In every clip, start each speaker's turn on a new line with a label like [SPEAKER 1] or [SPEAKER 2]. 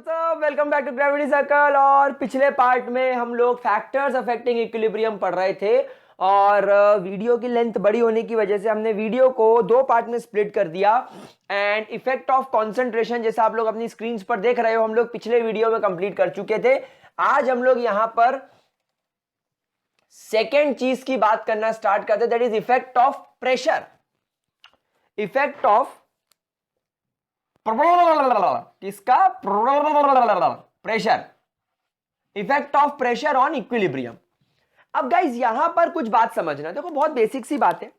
[SPEAKER 1] Welcome back to gravity circle. और पिछले part में हम लोग फैक्टर्स अफेक्टिंग इक्विलिब्रियम पढ़ रहे थे और वीडियो की लेंथ बड़ी होने की वजह से हमने वीडियो को दो पार्ट में स्प्लिट कर दिया। एंड इफेक्ट ऑफ कंसंट्रेशन जैसा आप लोग अपनी स्क्रीन पर देख रहे हो हम लोग पिछले वीडियो में कंप्लीट कर चुके थे। आज हम लोग यहां पर सेकेंड चीज की बात करना स्टार्ट करते, that is effect of pressure. Effect of किसका? Pressure. Effect of pressure on equilibrium. अब गाइज यहां पर कुछ बात समझना, देखो बहुत बेसिक सी बात है।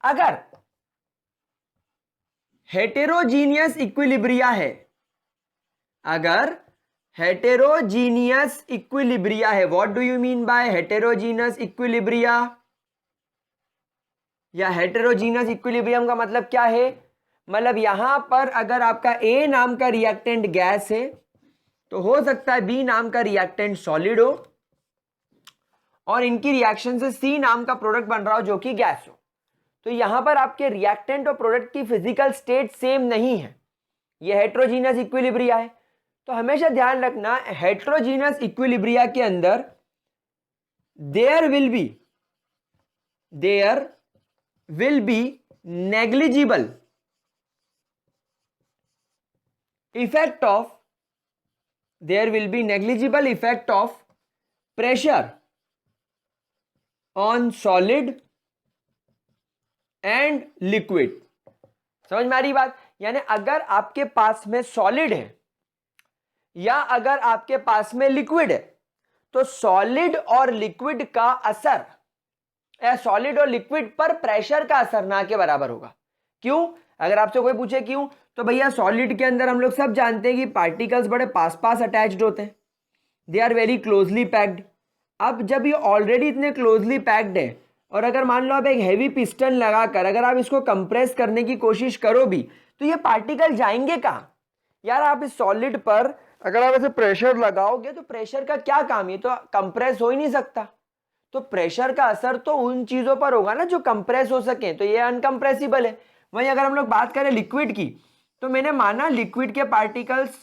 [SPEAKER 1] अगर हेटेरोजीनियस इक्विलिब्रिया है, अगर हेटेरोजीनियस इक्विलिब्रिया है, what do you mean by heterogeneous equilibria? या हेटेरोजीनियस इक्विलिब्रियम का मतलब क्या है? मतलब यहां पर अगर आपका ए नाम का रिएक्टेंट गैस है तो हो सकता है बी नाम का रिएक्टेंट सॉलिड हो और इनकी रिएक्शन से सी नाम का प्रोडक्ट बन रहा हो जो कि गैस हो। तो यहां पर आपके रिएक्टेंट और प्रोडक्ट की फिजिकल स्टेट सेम नहीं है, यह हेटेरोजीनियस इक्विलिब्रिया है। तो हमेशा ध्यान रखना, हेटेरोजीनियस इक्विलिब्रिया के अंदर there will be negligible effect of pressure on solid and liquid। समझ में आ रही बात? यानी अगर आपके पास में सॉलिड है या अगर आपके पास में लिक्विड है तो सॉलिड और लिक्विड का असर या सॉलिड और लिक्विड पर प्रेशर का असर ना के बराबर होगा। क्यों? अगर आपसे कोई पूछे क्यों, तो भैया सॉलिड के अंदर हम लोग सब जानते हैं कि पार्टिकल्स बड़े पास पास अटैच्ड होते हैं, they are very closely packed. अब जब ये ऑलरेडी इतने क्लोजली पैक्ड है और अगर मान लो आप एक हैवी पिस्टन लगाकर अगर आप इसको कंप्रेस करने की कोशिश करो भी तो ये पार्टिकल जाएंगे कहाँ? यार आप इस सॉलिड पर अगर आप ऐसे प्रेशर लगाओगे तो प्रेशर का क्या काम, ये तो कंप्रेस हो ही नहीं सकता। तो प्रेशर का असर तो उन चीजों पर होगा ना जो कंप्रेस हो सके, तो ये अनकंप्रेसिबल है। वहीं अगर हम लोग बात करें लिक्विड की, तो मैंने माना लिक्विड के पार्टिकल्स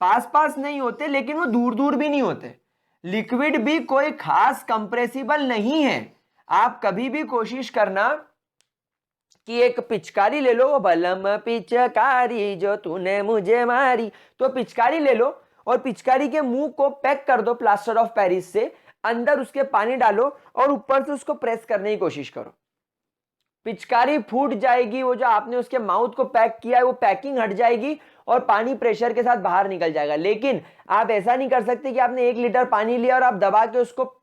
[SPEAKER 1] पास पास नहीं होते लेकिन वो दूर दूर भी नहीं होते। लिक्विड भी कोई खास कंप्रेसिबल नहीं है। आप कभी भी कोशिश करना कि एक पिचकारी ले लो, बलम पिचकारी जो तूने मुझे मारी, तो पिचकारी ले लो और पिचकारी के मुंह को पैक कर दो प्लास्टर ऑफ पेरिस से, अंदर उसके पानी डालो और ऊपर से उसको प्रेस करने की कोशिश करो। पिचकारी फूट जाएगी, वो जो आपने उसके माउथ को पैक किया है वो पैकिंग हट जाएगी और पानी प्रेशर के साथ बाहर निकल जाएगा। लेकिन आप ऐसा नहीं कर सकते कि आपने 1 लीटर पानी लिया और आप दबा के उसको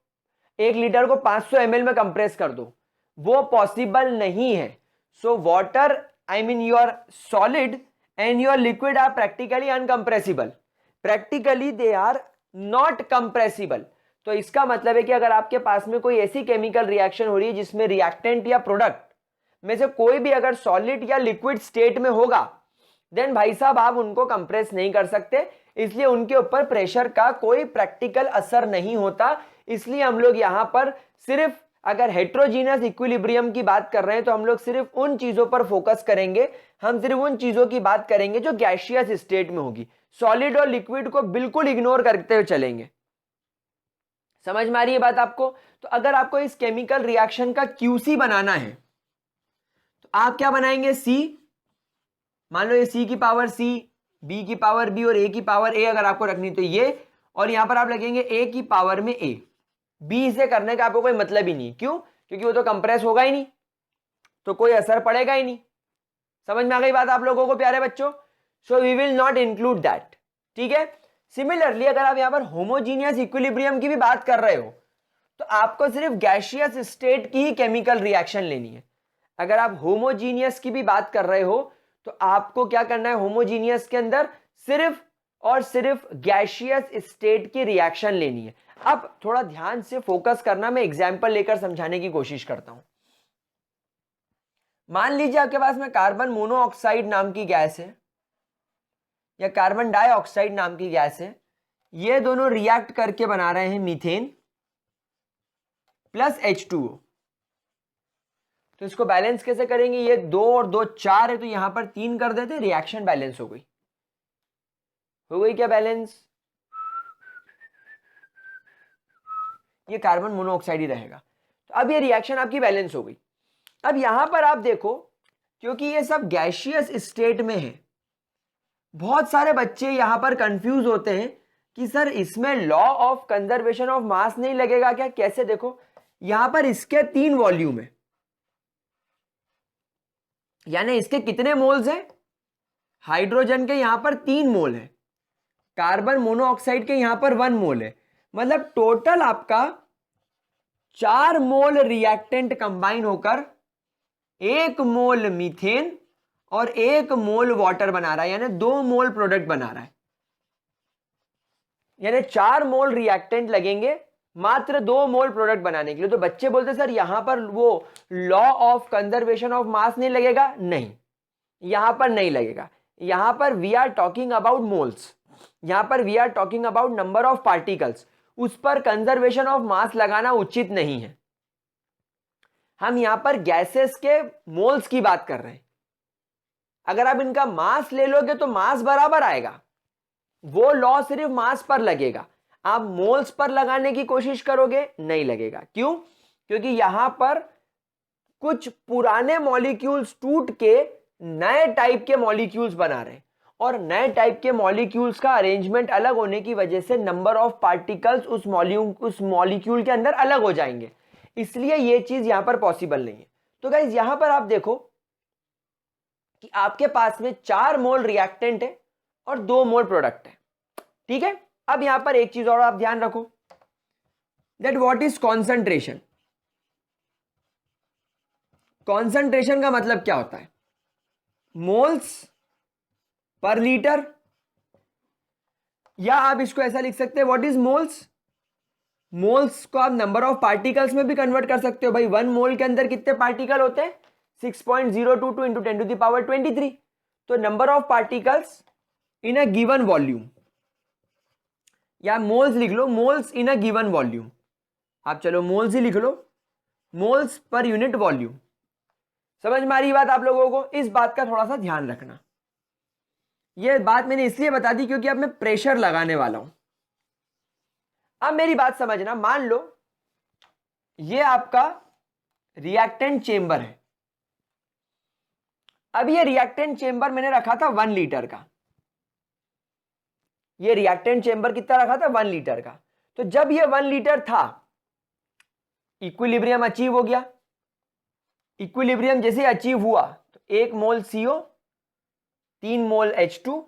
[SPEAKER 1] 1 लीटर को 500 ml में कंप्रेस कर दो, वो पॉसिबल नहीं है। So water, I mean your solid and your liquid are practically uncompressible, practically they are not compressible. तो इसका मतलब है कि अगर आपके पास में कोई ऐसी केमिकल रिएक्शन हो रही है जिसमें रिएक्टेंट या प्रोडक्ट में से कोई भी अगर सॉलिड या लिक्विड स्टेट में होगा, देन भाई साहब आप उनको कंप्रेस नहीं कर सकते, इसलिए उनके ऊपर प्रेशर का कोई प्रैक्टिकल असर नहीं होता। इसलिए हम लोग यहां पर सिर्फ अगर हेटेरोजीनियस इक्विलिब्रियम की बात कर रहे हैं तो हम लोग सिर्फ उन चीजों पर फोकस करेंगे, हम सिर्फ उन चीजों की बात करेंगे जो गैसियस स्टेट में होगी। सॉलिड और लिक्विड को बिल्कुल इग्नोर करते हुए चलेंगे। समझ में आ रही है बात आपको? तो अगर आपको इस केमिकल रिएक्शन का क्यूसी बनाना है तो आप क्या बनाएंगे? सी, मान लो ये सी की पावर सी, बी की पावर बी और ए की पावर ए अगर आपको रखनी तो ये, और यहां पर आप लगेंगे ए की पावर में ए। बी से करने का आपको कोई मतलब ही नहीं, क्यों? क्योंकि वो तो कंप्रेस होगा ही नहीं, तो कोई असर पड़ेगा ही नहीं। समझ में आ गई बात आप लोगों को प्यारे बच्चों? So we will not include that, ठीक है। सिमिलरली अगर आप यहां पर होमोजीनियस इक्विलिब्रियम की भी बात कर रहे हो तो आपको सिर्फ गैसियस स्टेट की ही केमिकल रिएक्शन लेनी है। अगर आप होमोजीनियस की भी बात कर रहे हो तो आपको क्या करना है? होमोजीनियस के अंदर सिर्फ और सिर्फ गैसियस स्टेट की रिएक्शन लेनी है। अब थोड़ा ध्यान से फोकस करना, मैं एग्जांपल लेकर समझाने की कोशिश करता हूं। मान लीजिए आपके पास में कार्बन मोनोऑक्साइड नाम की गैस है या कार्बन डाइऑक्साइड नाम की गैस है, ये दोनों रिएक्ट करके बना रहे हैं मीथेन प्लस H2O। तो इसको बैलेंस कैसे करेंगे? ये 2 और 2 4 है तो यहां पर 3 कर देते, रिएक्शन बैलेंस हो गई। हो गई क्या बैलेंस? ये कार्बन मोनोऑक्साइड ही रहेगा। तो अब ये रिएक्शन आपकी बैलेंस हो गई। अब यहां पर आप देखो, क्योंकि ये सब गैसियस स्टेट में है, बहुत सारे बच्चे यहां पर कंफ्यूज होते हैं कि सर इसमें law of conservation of mass नहीं लगेगा क्या? कैसे? देखो यहां पर इसके 3 वॉल्यूम है, यानी इसके कितने मोल्स हैं? हाइड्रोजन के यहां पर 3 मोल है, कार्बन मोनोऑक्साइड के यहां पर 1 मोल है, मतलब टोटल आपका 4 मोल रिएक्टेंट कंबाइन होकर 1 मोल मीथेन और 1 मोल वाटर बना रहा है, यानी 2 मोल प्रोडक्ट बना रहा है। यानी 4 मोल रिएक्टेंट लगेंगे मात्र 2 मोल प्रोडक्ट बनाने के लिए। तो बच्चे बोलते सर यहां पर वो law of conservation of mass नहीं लगेगा? नहीं, यहां पर नहीं लगेगा। यहां पर we are talking about moles, यहां पर we are talking about number of particles, उस पर कंजर्वेशन ऑफ मास लगाना उचित नहीं है। हम यहां पर गैसेस के मोल्स की बात कर रहे हैं। अगर आप इनका मास ले लोगे तो मास बराबर आएगा, वो लॉ सिर्फ मास पर लगेगा। आप मोल्स पर लगाने की कोशिश करोगे, नहीं लगेगा। क्यों? क्योंकि यहां पर कुछ पुराने मॉलिक्यूल्स टूट के नए टाइप के मॉलिक्यूल्स बना रहे हैं, और नए टाइप के मॉलिक्यूल्स का अरेंजमेंट अलग होने की वजह से नंबर ऑफ पार्टिकल्स उस मॉलिक्यूल के अंदर अलग हो जाएंगे, इसलिए यह चीज यहां पर पॉसिबल नहीं है। तो गाइस यहां पर आप देखो कि आपके पास में 4 मोल रिएक्टेंट है और 2 मोल प्रोडक्ट है, ठीक है। अब यहां पर एक चीज और आप ध्यान रखो, that what is concentration. Concentration का मतलब क्या होता है? मोल्स पर लीटर, या आप इसको ऐसा लिख सकते हैं, व्हाट इज मोल्स। मोल्स को आप नंबर ऑफ पार्टिकल्स में भी कन्वर्ट कर सकते हो भाई। 1 मोल के अंदर कितने पार्टिकल होते हैं? 6.022 इंटू 10 टू द पावर 23। तो number of particles in a given volume, या मोल्स लिख लो, moles in a given volume. आप चलो मोल्स ही लिख लो, मोल्स पर यूनिट वॉल्यूम। समझ में आ रही बात आप लोगों को? इस बात का थोड़ा सा ध्यान रखना। यह बात मैंने इसलिए बता दी क्योंकि अब मैं प्रेशर लगाने वाला हूं। अब मेरी बात समझना, मान लो यह आपका रिएक्टेंट चेंबर है। अब यह रिएक्टेंट चेंबर मैंने रखा था 1 लीटर का। यह रिएक्टेंट चेंबर कितना रखा था? 1 लीटर का। तो जब यह 1 लीटर था, इक्विलिब्रियम अचीव हो गया। इक्विलिब्रियम जैसे अचीव हुआ तो 1 मोल CO, 3 मोल H2,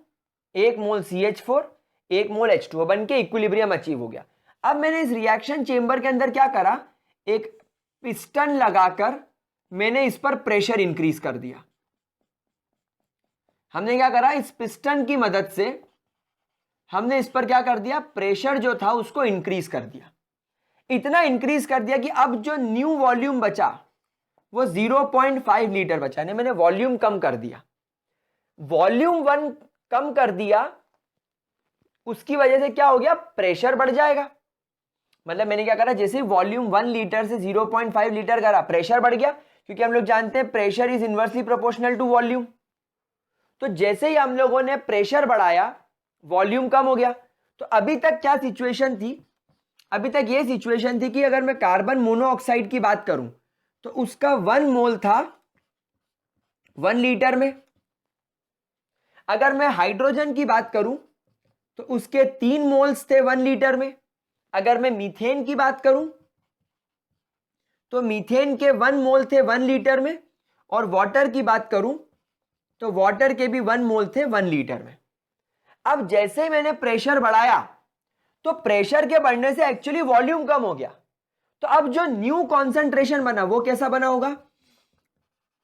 [SPEAKER 1] 1 मोल CH4, 1 मोल H2 बन के इक्विलिब्रियम अचीव हो गया। अब मैंने इस रिएक्शन चेंबर के अंदर क्या करा, एक पिस्टन लगाकर मैंने इस पर प्रेशर इंक्रीज कर दिया। हमने क्या करा, इस पिस्टन की मदद से हमने इस पर क्या कर दिया, प्रेशर जो था उसको इंक्रीज कर दिया। इतना इंक्रीज कर दिया कि अब जो न्यू वॉल्यूम बचा वो 0.5 लीटर बचा, यानी मैंने वॉल्यूम कम कर दिया। वॉल्यूम 1 कम कर दिया, उसकी वजह से क्या हो गया, प्रेशर बढ़ जाएगा। मतलब मैंने क्या करा, जैसे वॉल्यूम 1 लीटर से 0.5 लीटर करा, प्रेशर बढ़ गया, क्योंकि हम लोग जानते हैं pressure is inversely proportional to volume. तो जैसे ही हम लोगों ने प्रेशर बढ़ाया, वॉल्यूम कम हो गया। तो अभी तक क्या सिचुएशन थी, अभी तक ये सिचुएशन थी कि अगर मैं कार्बन मोनोऑक्साइड की बात करूं तो उसका 1 मोल था 1 लीटर में। अगर मैं हाइड्रोजन की बात करूं तो उसके 3 मोल्स थे 1 लीटर में। अगर मैं मीथेन की बात करूं तो मीथेन के 1 मोल थे 1 लीटर में। और वाटर की बात करूं तो वाटर के भी 1 मोल थे 1 लीटर में। अब जैसे ही मैंने प्रेशर बढ़ाया तो प्रेशर के बढ़ने से एक्चुअली वॉल्यूम कम हो गया। तो अब जो न्यू कॉन्सेंट्रेशन बना वो कैसा बना होगा,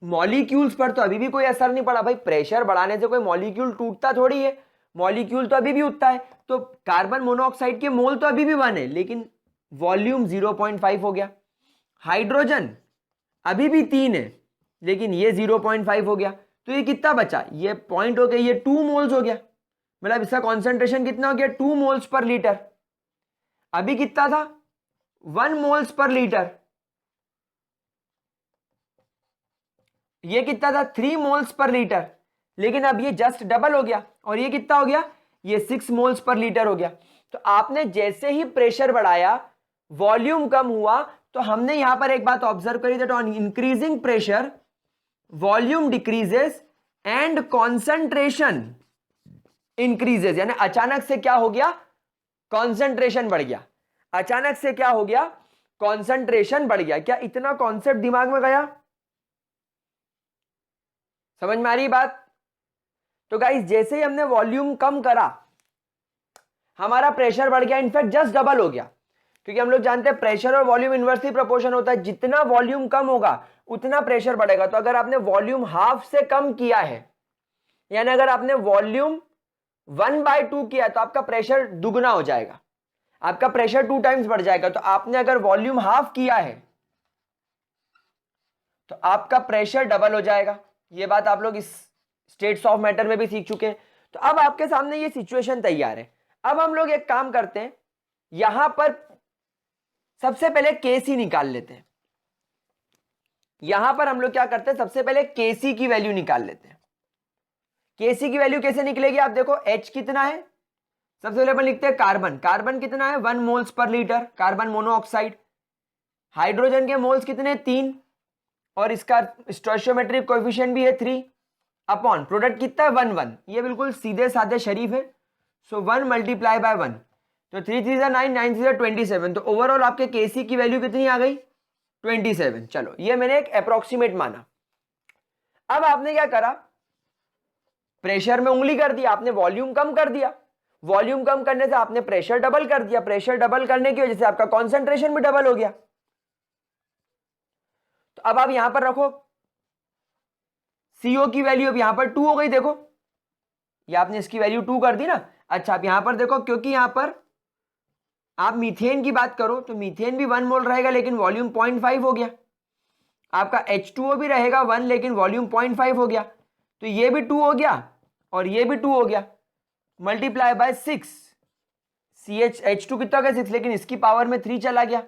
[SPEAKER 1] मॉलिक्यूल्स पर तो अभी भी कोई असर नहीं पड़ा भाई। प्रेशर बढ़ाने से कोई मॉलिक्यूल टूटता थोड़ी है, मॉलिक्यूल तो अभी भी उठता है। तो कार्बन मोनोऑक्साइड के मोल तो अभी भी 1 है, लेकिन वॉल्यूम 0.5 हो गया। हाइड्रोजन अभी भी 3 है, लेकिन ये 0.5 हो गया। तो ये कितना बचा, ये पॉइंट हो गया, ये 2 मोल्स हो गया। मतलब इसका कॉन्सेंट्रेशन कितना हो गया, 2 मोल्स पर लीटर। अभी कितना था, 1 मोल्स पर लीटर। ये कितना था, 3 मोल्स पर लीटर। लेकिन अब ये जस्ट डबल हो गया, और ये कितना हो गया, ये 6 मोल्स पर लीटर हो गया। तो आपने जैसे ही प्रेशर बढ़ाया वॉल्यूम कम हुआ, तो हमने यहां पर एक बात ऑब्जर्व करी that on increasing pressure volume decreases and concentration increases. यानी अचानक से क्या हो गया, कॉन्सेंट्रेशन बढ़ गया। अचानक से क्या हो गया, कॉन्सेंट्रेशन बढ़ गया। क्या इतना कॉन्सेप्ट दिमाग में गया, समझ में आ रही बात? तो गाइस जैसे ही हमने वॉल्यूम कम करा हमारा प्रेशर बढ़ गया, इनफैक्ट जस्ट डबल हो गया, क्योंकि हम लोग जानते हैं प्रेशर और वॉल्यूम इनवर्सली प्रोपोर्शन होता है। जितना वॉल्यूम कम होगा उतना प्रेशर बढ़ेगा। तो अगर आपने वॉल्यूम हाफ से कम किया है, यानी अगर आपने वॉल्यूम 1/2 किया तो आपका प्रेशर दुगना हो जाएगा, आपका प्रेशर 2 टाइम्स बढ़ जाएगा। तो आपने अगर वॉल्यूम हाफ किया है तो आपका प्रेशर डबल हो जाएगा। ये बात आप लोग इस स्टेट्स ऑफ मैटर में भी सीख चुके हैं। तो अब आपके सामने ये सिचुएशन तैयार है। अब हम लोग एक काम करते हैं, यहां पर सबसे पहले केसी निकाल लेते हैं। यहां पर हम लोग क्या करते हैं, सबसे पहले केसी की वैल्यू निकाल लेते हैं। केसी की वैल्यू कैसे निकलेगी, आप देखो H कितना है, सबसे पहले अपन लिखते हैं कार्बन। कार्बन कितना है 1 moles per litre, carbon monoxide. Hydrogen के मोल्स कितने 3, और इसका स्टोइचियोमेट्रिक कोएफिशिएंट भी है 3 अपॉन प्रोडक्ट कितना है 1 1। ये बिल्कुल सीधे साधे शरीफ है। सो 1 मल्टीप्लाई बाय 1, तो 3 3 9 9 3 27। तो ओवरऑल आपके केसी की वैल्यू कितनी आ गई 27। चलो ये मैंने एक अप्रोक्सीमेट माना। अब आपने क्या करा, प्रेशर में उंगली कर दिया, आपने वॉल्यूम कम कर दिया। वॉल्यूम कम करने से आपने प्रेशर डबल कर दिया, प्रेशर डबल करने की वजह से आपका कॉन्सेंट्रेशन भी डबल हो गया। तो अब आप यहां पर रखो सीओ की वैल्यू, अब यहां पर 2 हो गई। देखो ये आपने इसकी वैल्यू 2 कर दी ना। अच्छा आप यहां पर देखो, क्योंकि यहां पर आप मीथेन की बात करो तो मीथेन भी 1 मोल रहेगा लेकिन वॉल्यूम 0.5 हो गया। आपका H2O भी रहेगा 1 लेकिन वॉल्यूम 0.5 हो गया। तो ये भी 2 हो गया और ये भी 2 हो गया, मल्टीप्लाई बाय 6। H2 कितना हो गया 6, लेकिन इसकी पावर में 3 चला गया,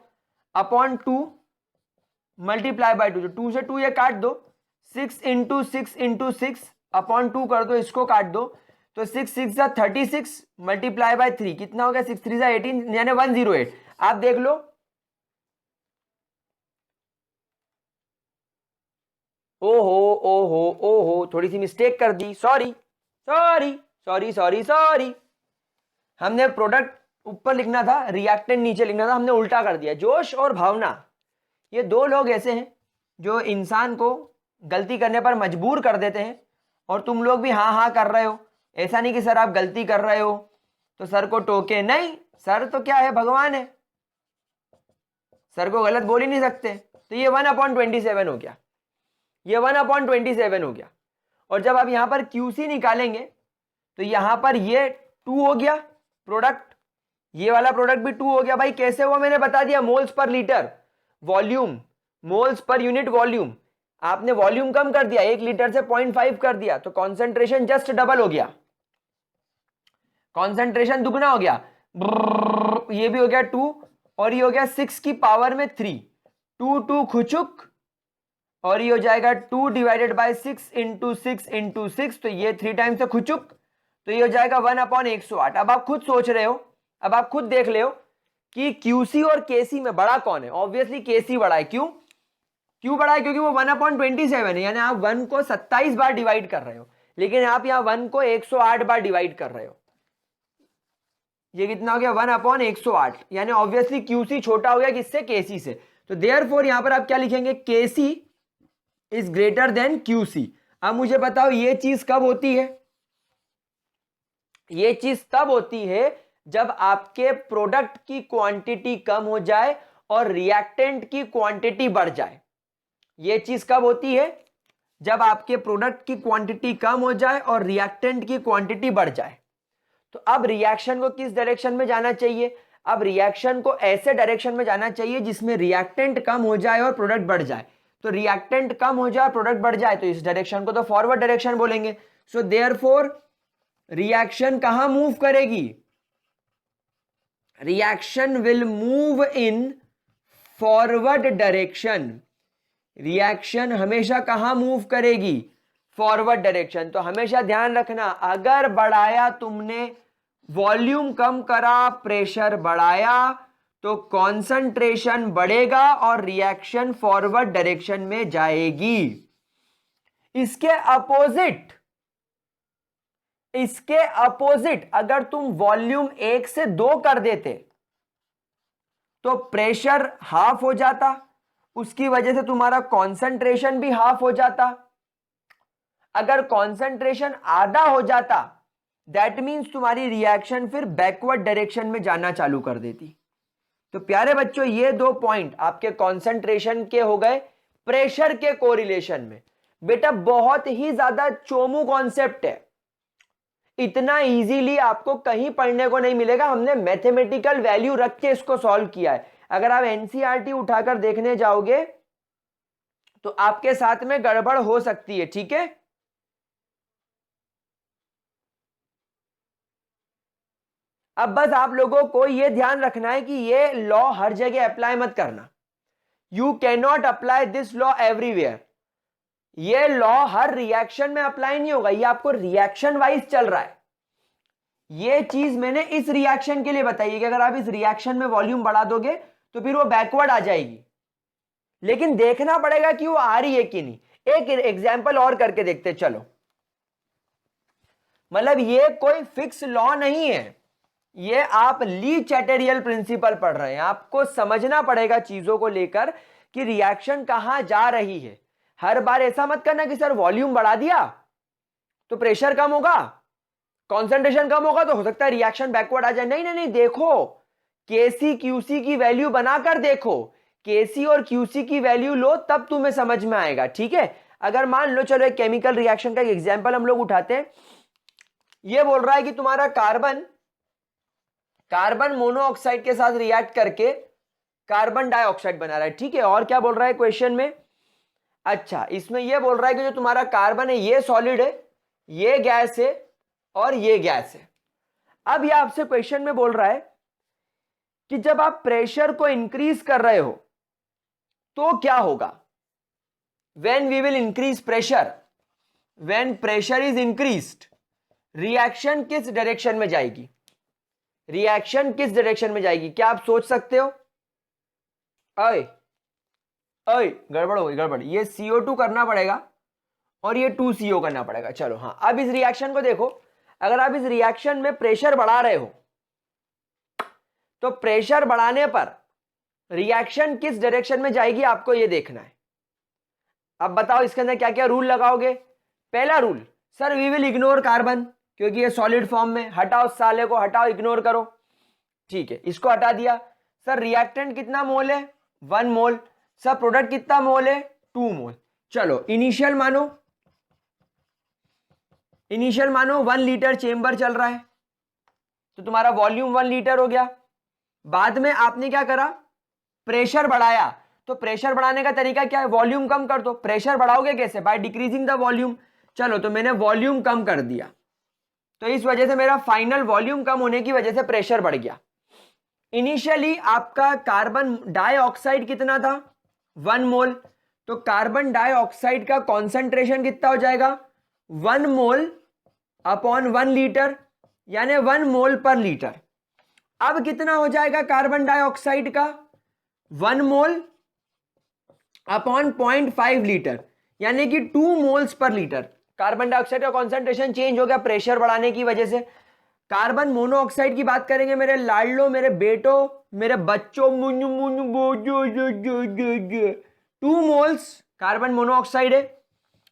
[SPEAKER 1] अपॉन 2 मल्टीप्लाई बाय 2। 2 से 2 ये काट दो, 6 इंटू 6 इंटू 6 अपॉन 2 कर दो, इसको काट दो। तो 6 6 36 मल्टीप्लाई बाय 3 कितना हो गया 6 3 18, यानी 108। आप देख लो, ओहो ओहो ओहो थोड़ी सी मिस्टेक कर दी, sorry sorry sorry sorry sorry. हमने प्रोडक्ट ऊपर लिखना था, रिएक्टेंट नीचे लिखना था, हमने उल्टा कर दिया। जोश और भावना ये दो लोग ऐसे हैं जो इंसान को गलती करने पर मजबूर कर देते हैं। और तुम लोग भी हाँ हाँ कर रहे हो। ऐसा नहीं कि सर आप गलती कर रहे हो तो सर को टोके, नहीं, सर तो क्या है, भगवान है, सर को गलत बोल ही नहीं सकते। तो ये 1/27 हो गया, ये 1/27 हो गया। और जब आप यहां पर क्यूसी निकालेंगे तो यहां पर ये 2 हो गया प्रोडक्ट, ये वाला प्रोडक्ट भी 2 हो गया। भाई कैसे हुआ मैंने बता दिया, moles per litre volume, moles per unit volume. आपने वॉल्यूम कम कर दिया, 1 लीटर से 0.5 कर दिया, तो कॉन्सेंट्रेशन जस्ट डबल हो गया, कॉन्सेंट्रेशन दुगना हो गया। ये भी हो गया 2 और ये हो गया 6 की पावर में 3, 2 2 खुचुक, और ये हो जाएगा 2 डिवाइडेड बाय 6 इंटू 6 इंटू 6, तो ये 3 टाइम्स से खुचुक, तो ये हो जाएगा 1/108। अब आप खुद सोच रहे हो, अब आप खुद देख ले हो कि क्यूसी और केसी में बड़ा कौन है। ऑब्वियसली केसी बड़ा है। क्यों क्यों बड़ा है, क्योंकि वो 1/27 है, यानी आप 1 को 27 बार डिवाइड कर रहे हो, लेकिन आप यहां 1 को 108 बार डिवाइड कर रहे हो। ये कितना हो गया 1/108, यानी ऑब्वियसली क्यूसी छोटा हो गया किससे, केसी से। तो देयरफॉर यहां पर आप क्या लिखेंगे, केसी इज ग्रेटर देन क्यूसी। अब मुझे बताओ ये चीज कब होती है, ये चीज तब होती है जब आपके प्रोडक्ट की क्वांटिटी कम हो जाए और रिएक्टेंट की क्वांटिटी बढ़ जाए। ये चीज कब होती है, जब आपके प्रोडक्ट की क्वांटिटी कम हो जाए और रिएक्टेंट की क्वांटिटी बढ़ जाए। तो अब रिएक्शन को किस डायरेक्शन में जाना चाहिए, अब रिएक्शन को ऐसे डायरेक्शन में जाना चाहिए जिसमें रिएक्टेंट कम हो जाए और प्रोडक्ट बढ़ जाए। तो रिएक्टेंट कम हो जाए प्रोडक्ट बढ़ जाए तो इस डायरेक्शन को तो फॉरवर्ड डायरेक्शन बोलेंगे। सो देयरफॉर रिएक्शन कहां मूव करेगी, reaction will move in forward direction. Reaction हमेशा कहां मूव करेगी, फॉरवर्ड डायरेक्शन। तो हमेशा ध्यान रखना, अगर बढ़ाया तुमने वॉल्यूम कम करा, प्रेशर बढ़ाया, तो कॉन्सेंट्रेशन बढ़ेगा और रिएक्शन फॉरवर्ड डायरेक्शन में जाएगी। इसके अपोजिट अगर तुम वॉल्यूम 1 से 2 कर देते तो प्रेशर हाफ हो जाता, उसकी वजह से तुम्हारा कॉन्सेंट्रेशन भी हाफ हो जाता। अगर कॉन्सेंट्रेशन आधा हो जाता दैट मींस तुम्हारी रिएक्शन फिर बैकवर्ड डायरेक्शन में जाना चालू कर देती। तो प्यारे बच्चों, ये 2 पॉइंट आपके कॉन्सेंट्रेशन के हो गए प्रेशर के कोरिलेशन में। बेटा बहुत ही ज्यादा चोमू कॉन्सेप्ट है, इतना इजीली आपको कहीं पढ़ने को नहीं मिलेगा। हमने मैथमेटिकल वैल्यू रख के इसको सॉल्व किया है। अगर आप एनसीईआरटी उठाकर देखने जाओगे तो आपके साथ में गड़बड़ हो सकती है, ठीक है। अब बस आप लोगों को यह ध्यान रखना है कि यह लॉ हर जगह अप्लाई मत करना। You can not apply this law everywhere. यह लॉ हर रिएक्शन में अप्लाई नहीं होगा, यह आपको रिएक्शन वाइज चल रहा है। यह चीज मैंने इस रिएक्शन के लिए बताई है कि अगर आप इस रिएक्शन में वॉल्यूम बढ़ा दोगे तो फिर वो बैकवर्ड आ जाएगी, लेकिन देखना पड़ेगा कि वो आ रही है कि नहीं। एक एग्जांपल और करके देखते चलो। मतलब ये कोई फिक्स लॉ नहीं है, ये आप ली चैटेरियल प्रिंसिपल पढ़ रहे हैं। आपको समझना पड़ेगा चीजों को लेकर कि रिएक्शन कहां जा रही है। हर बार ऐसा मत करना कि सर वॉल्यूम बढ़ा दिया तो प्रेशर कम होगा, कॉन्सेंट्रेशन कम होगा तो हो सकता है रिएक्शन बैकवर्ड आ जाए। नहीं नहीं नहीं, देखो केसी क्यूसी की वैल्यू बनाकर देखो, केसी और क्यूसी की वैल्यू लो तब तुम्हें समझ में आएगा, ठीक है। अगर मान लो, चलो एक केमिकल रिएक्शन का एक एग्जांपल हम लोग उठाते हैं। ये बोल रहा है कि तुम्हारा कार्बन मोनोऑक्साइड के साथ रिएक्ट करके कार्बन डाइऑक्साइड बना रहा है, ठीक है। और क्या बोल रहा है क्वेश्चन में? अच्छा, इसमें यह बोल रहा है कि जो तुम्हारा कार्बन है ये सॉलिड है, ये गैस है और ये गैस है। अब यह आपसे क्वेश्चन में बोल रहा है कि जब आप प्रेशर को इंक्रीज कर रहे हो तो क्या होगा। When we will increase pressure, when pressure is increased, reaction किस डायरेक्शन में जाएगी? रिएक्शन किस डायरेक्शन में जाएगी? क्या आप सोच सकते हो? अय गड़बड़ हो गई, गड़बड़। ये CO2 करना पड़ेगा और ये 2CO करना पड़ेगा। चलो हाँ, अब इस रिएक्शन को देखो। अगर आप इस रिएक्शन में प्रेशर बढ़ा रहे हो तो प्रेशर बढ़ाने पर रिएक्शन किस डायरेक्शन में जाएगी आपको ये देखना है। अब बताओ इसके अंदर क्या क्या रूल लगाओगे। पहला rule, sir we will ignore carbon क्योंकि ये सॉलिड फॉर्म में। हटाओ साले को, हटाओ, इग्नोर करो, ठीक है। इसको हटा दिया। सर रिएक्टेंट कितना मोल है? 1 मोल। सर प्रोडक्ट कितना मोल है? 2 मोल। चलो इनिशियल मानो 1 लीटर चेंबर चल रहा है तो तुम्हारा वॉल्यूम 1 लीटर हो गया। बाद में आपने क्या करा? प्रेशर बढ़ाया। तो प्रेशर बढ़ाने का तरीका क्या है? वॉल्यूम कम कर दो। प्रेशर बढ़ाओगे कैसे? By decreasing the volume. चलो तो मैंने वॉल्यूम कम कर दिया, तो इस वजह से मेरा फाइनल वॉल्यूम कम होने की वजह से प्रेशर बढ़ गया। इनिशियली आपका कार्बन डाइऑक्साइड कितना था? 1 मोल। तो कार्बन डाइऑक्साइड का कॉन्सेंट्रेशन कितना हो जाएगा? 1 मोल अपॉन 1 लीटर, यानी 1 मोल पर लीटर। अब कितना हो जाएगा कार्बन डाइऑक्साइड का? 1 मोल अपॉन 0.5 लीटर, यानी कि 2 moles per litre. Carbon dioxide का कॉन्सेंट्रेशन चेंज हो गया प्रेशर बढ़ाने की वजह से। कार्बन मोनोऑक्साइड की बात करेंगे, मेरे लाडलो, मेरे बेटो, मेरे बच्चों, 2 मोल्स कार्बन मोनोऑक्साइड है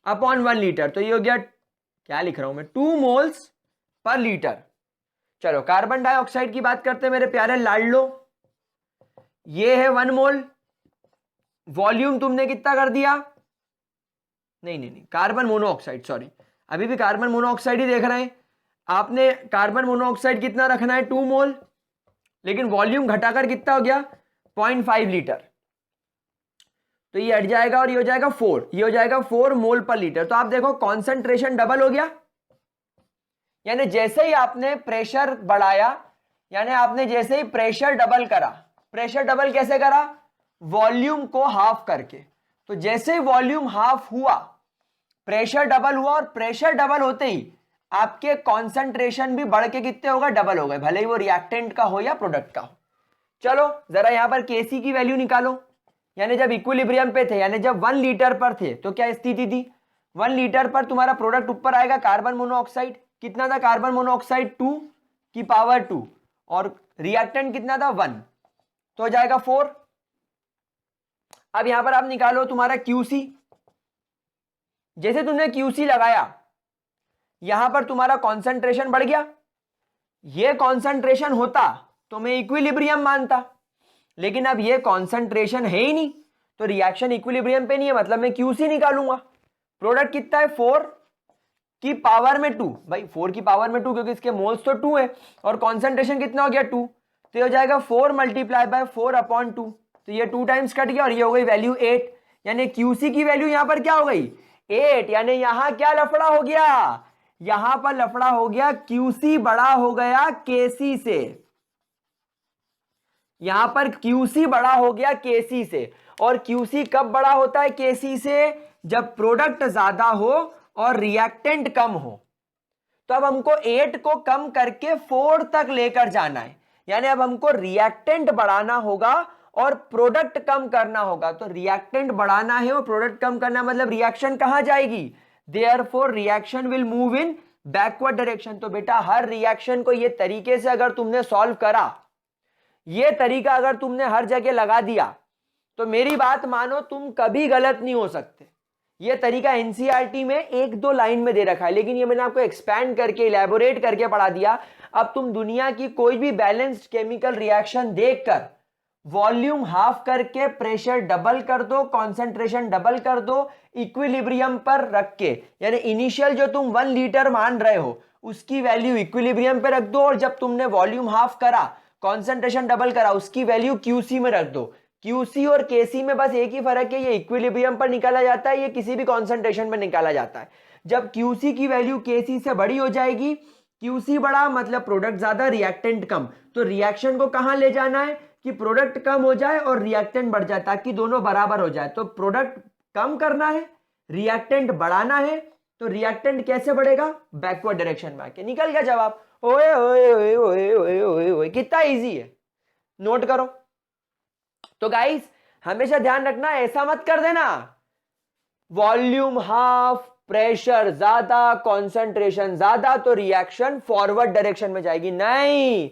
[SPEAKER 1] अपॉन 1 लीटर। तो ये हो गया, क्या लिख रहा हूं मैं, 2 मोल्स पर लीटर। चलो कार्बन डाइऑक्साइड की बात करते हैं मेरे प्यारे लाडलो। ये है 1 मोल। वॉल्यूम तुमने कितना कर दिया? नहीं, कार्बन मोनोऑक्साइड, सॉरी, अभी भी कार्बन मोनोऑक्साइड ही देख रहे हैं। आपने कार्बन मोनोऑक्साइड कितना रखना है? 2 मोल, लेकिन वॉल्यूम घटाकर कितना हो गया? 0.5 लीटर। तो ये हट जाएगा और ये हो जाएगा 4, ये हो जाएगा 4 मोल पर लीटर। तो आप देखो कॉन्सेंट्रेशन डबल हो गया। यानी जैसे ही आपने प्रेशर बढ़ाया, यानी आपने जैसे ही प्रेशर डबल करा। प्रेशर डबल कैसे करा? वॉल्यूम को हाफ करके। तो जैसे ही वॉल्यूम हाफ हुआ, प्रेशर डबल हुआ, और प्रेशर डबल होते ही आपके कॉन्सेंट्रेशन भी बढ़ के कितने होगा, डबल हो गए, भले ही वो रिएक्टेंट का हो या प्रोडक्ट का हो। चलो जरा यहां पर Kc की वैल्यू निकालो, यानी जब इक्विलिब्रियम पे थे, यानी जब 1 लीटर पर थे तो क्या स्थिति थी, 1 लीटर पर तुम्हारा प्रोडक्ट ऊपर आएगा कार्बन मोनोऑक्साइड, कितना था कार्बन मोनोऑक्साइड 2 की पावर 2, और रिएक्टेंट कितना था 1, तो हो जाएगा 4। अब यहां पर आप निकालो तुम्हारा Qc, जैसे तुमने Qc लगाया यहां पर तुम्हारा कॉन्सेंट्रेशन बढ़ गया, ये कॉन्सेंट्रेशन होता तो मैं इक्विलिब्रियम मानता, लेकिन अब ये कॉन्सेंट्रेशन है ही नहीं, तो रिएक्शन इक्विलिब्रियम पे नहीं है, मतलब मैं Qc निकालूंगा। प्रोडक्ट कितना है 4 की पावर में 2, भाई 4 की पावर में 2 क्योंकि इसके मोल्स तो 2 है, और कॉन्सेंट्रेशन कितना हो गया 2, तो ये हो जाएगा 4 मल्टीप्लाई बाय 4/2, तो ये 2 टाइम्स कट गया और ये हो गई वैल्यू 8, यानी Qc की वैल्यू यहां पर क्या हो गई 8, यानी यहां क्या लफड़ा हो गया, यहां पर लफड़ा हो गया, Qc बड़ा हो गया Kc से, यहां पर Qc बड़ा हो गया Kc से, और Qc कब बड़ा होता है Kc से, जब प्रोडक्ट ज्यादा हो और रिएक्टेंट कम हो। तो अब हमको 8 को कम करके 4 तक लेकर जाना है, यानी अब हमको रिएक्टेंट बढ़ाना होगा और प्रोडक्ट कम करना होगा। तो रिएक्टेंट बढ़ाना है और प्रोडक्ट कम करना, मतलब रिएक्शन कहां जाएगी, therefore reaction will move in backward direction. तो बेटा हर रिएक्शन को ये तरीके से अगर तुमने सॉल्व करा, ये तरीका अगर तुमने हर जगह लगा दिया, तो मेरी बात मानो तुम कभी गलत नहीं हो सकते। ये तरीका एनसीईआरटी में 1-2 लाइन में दे रखा है, लेकिन ये मैंने आपको एक्सपैंड करके इलैबोरेट करके पढ़ा दिया। अब तुम दुनिया की कोई भी बैलेंस्ड केमिकल रिएक्शन देखकर वॉल्यूम हाफ करके प्रेशर डबल कर दो, कॉन्सेंट्रेशन डबल कर दो, इक्विलिब्रियम पर रख के, यानी इनिशियल जो तुम 1 लीटर मान रहे हो उसकी वैल्यू इक्विलिब्रियम पे रख दो, और जब तुमने वॉल्यूम हाफ करा कॉन्सेंट्रेशन डबल करा उसकी वैल्यू Qc में रख दो। Qc और Kc में बस एक ही फर्क है, ये इक्विलिब्रियम पर निकाला जाता है, ये किसी भी कॉन्सेंट्रेशन पर निकाला जाता है। जब Qc की वैल्यू Kc से बड़ी हो जाएगी, Qc बड़ा मतलब प्रोडक्ट ज्यादा रिएक्टेंट कम, तो रिएक्शन को कहां ले जाना है कि प्रोडक्ट कम हो जाए और रिएक्टेंट बढ़ जाए, ताकि दोनों बराबर हो जाए। तो प्रोडक्ट कम करना है, रिएक्टेंट बढ़ाना है, तो रिएक्टेंट कैसे बढ़ेगा, बैकवर्ड डायरेक्शन में आके। निकल गया जवाब, ओए ओए ओए ओए ओए ओए ओए, कितना इजी है, नोट करो। तो गाइस हमेशा ध्यान रखना, ऐसा मत कर देना वॉल्यूम हाफ प्रेशर ज्यादा कॉन्सेंट्रेशन ज्यादा तो रिएक्शन फॉरवर्ड डायरेक्शन में जाएगी, नहीं।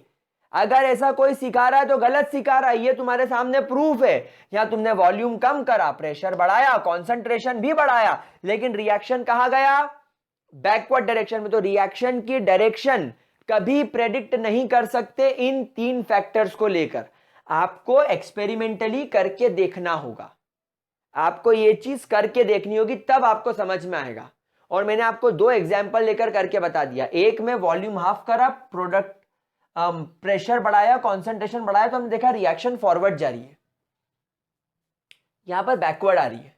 [SPEAKER 1] अगर ऐसा कोई सिखा रहा है तो गलत सिखा रहा है, ये तुम्हारे सामने प्रूफ है। यहां तुमने वॉल्यूम कम करा, प्रेशर बढ़ाया, कॉन्सेंट्रेशन भी बढ़ाया, लेकिन रिएक्शन कहां गया, बैकवर्ड डायरेक्शन में। तो रिएक्शन की डायरेक्शन कभी प्रेडिक्ट नहीं कर सकते इन 3 फैक्टर्स को लेकर, आपको एक्सपेरिमेंटली करके देखना होगा, आपको ये चीज करके देखनी होगी, तब आपको समझ में आएगा। और मैंने आपको 2 एग्जांपल लेकर करके बता दिया, एक में वॉल्यूम हाफ करा, प्रोडक्ट प्रेशर बढ़ाया, कॉन्सेंट्रेशन बढ़ाया, तो हमने देखा रिएक्शन फॉरवर्ड जा रही है, यहां पर बैकवर्ड आ रही है।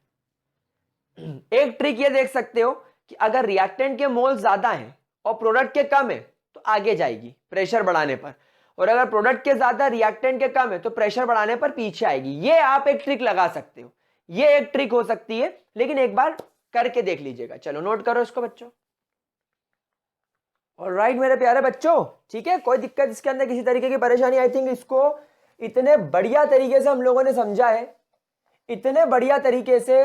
[SPEAKER 1] एक ट्रिक ये देख सकते हो कि अगर रिएक्टेंट के मोल ज्यादा हैं और प्रोडक्ट के कम है तो आगे जाएगी प्रेशर बढ़ाने पर, और अगर प्रोडक्ट के ज्यादा रिएक्टेंट के कम है तो प्रेशर बढ़ाने पर पीछे आएगी। ये आप एक ट्रिक लगा सकते हो, ये एक ट्रिक हो सकती है, लेकिन एक बार करके देख लीजिएगा। चलो नोट करो इसको बच्चों। ऑलराइट मेरे प्यारे बच्चों, ठीक है, कोई दिक्कत इसके अंदर किसी तरीके की परेशानी, आई थिंक इसको इतने बढ़िया तरीके से हम लोगों ने समझा है, इतने बढ़िया तरीके से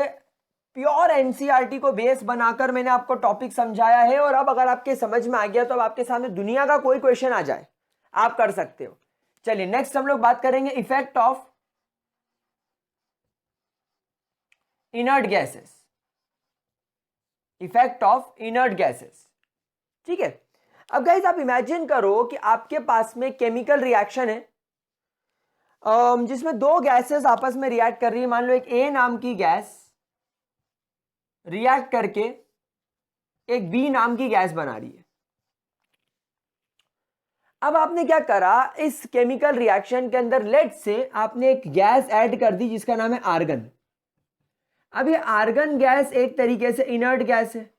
[SPEAKER 1] प्योर एनसीईआरटी को बेस बनाकर मैंने आपको टॉपिक समझाया है। और अब अगर आपके समझ में आ गया तो अब आपके सामने दुनिया का कोई क्वेश्चन आ जाए आप कर सकते हो। चलिए नेक्स्ट हम लोग बात करेंगे effect of inert gases, effect of inert gases, ठीक है। अब गाइस आप इमेजिन करो कि आपके पास में केमिकल रिएक्शन है जिसमें 2 गैसेस आपस में रिएक्ट कर रही है। मान लो एक ए नाम की गैस रिएक्ट करके एक बी नाम की गैस बना रही है। अब आपने क्या करा, इस केमिकल रिएक्शन के अंदर लेट से आपने एक गैस ऐड कर दी जिसका नाम है आर्गन। अब ये आर्गन गैस एक तरीके से इनर्ट गैस है।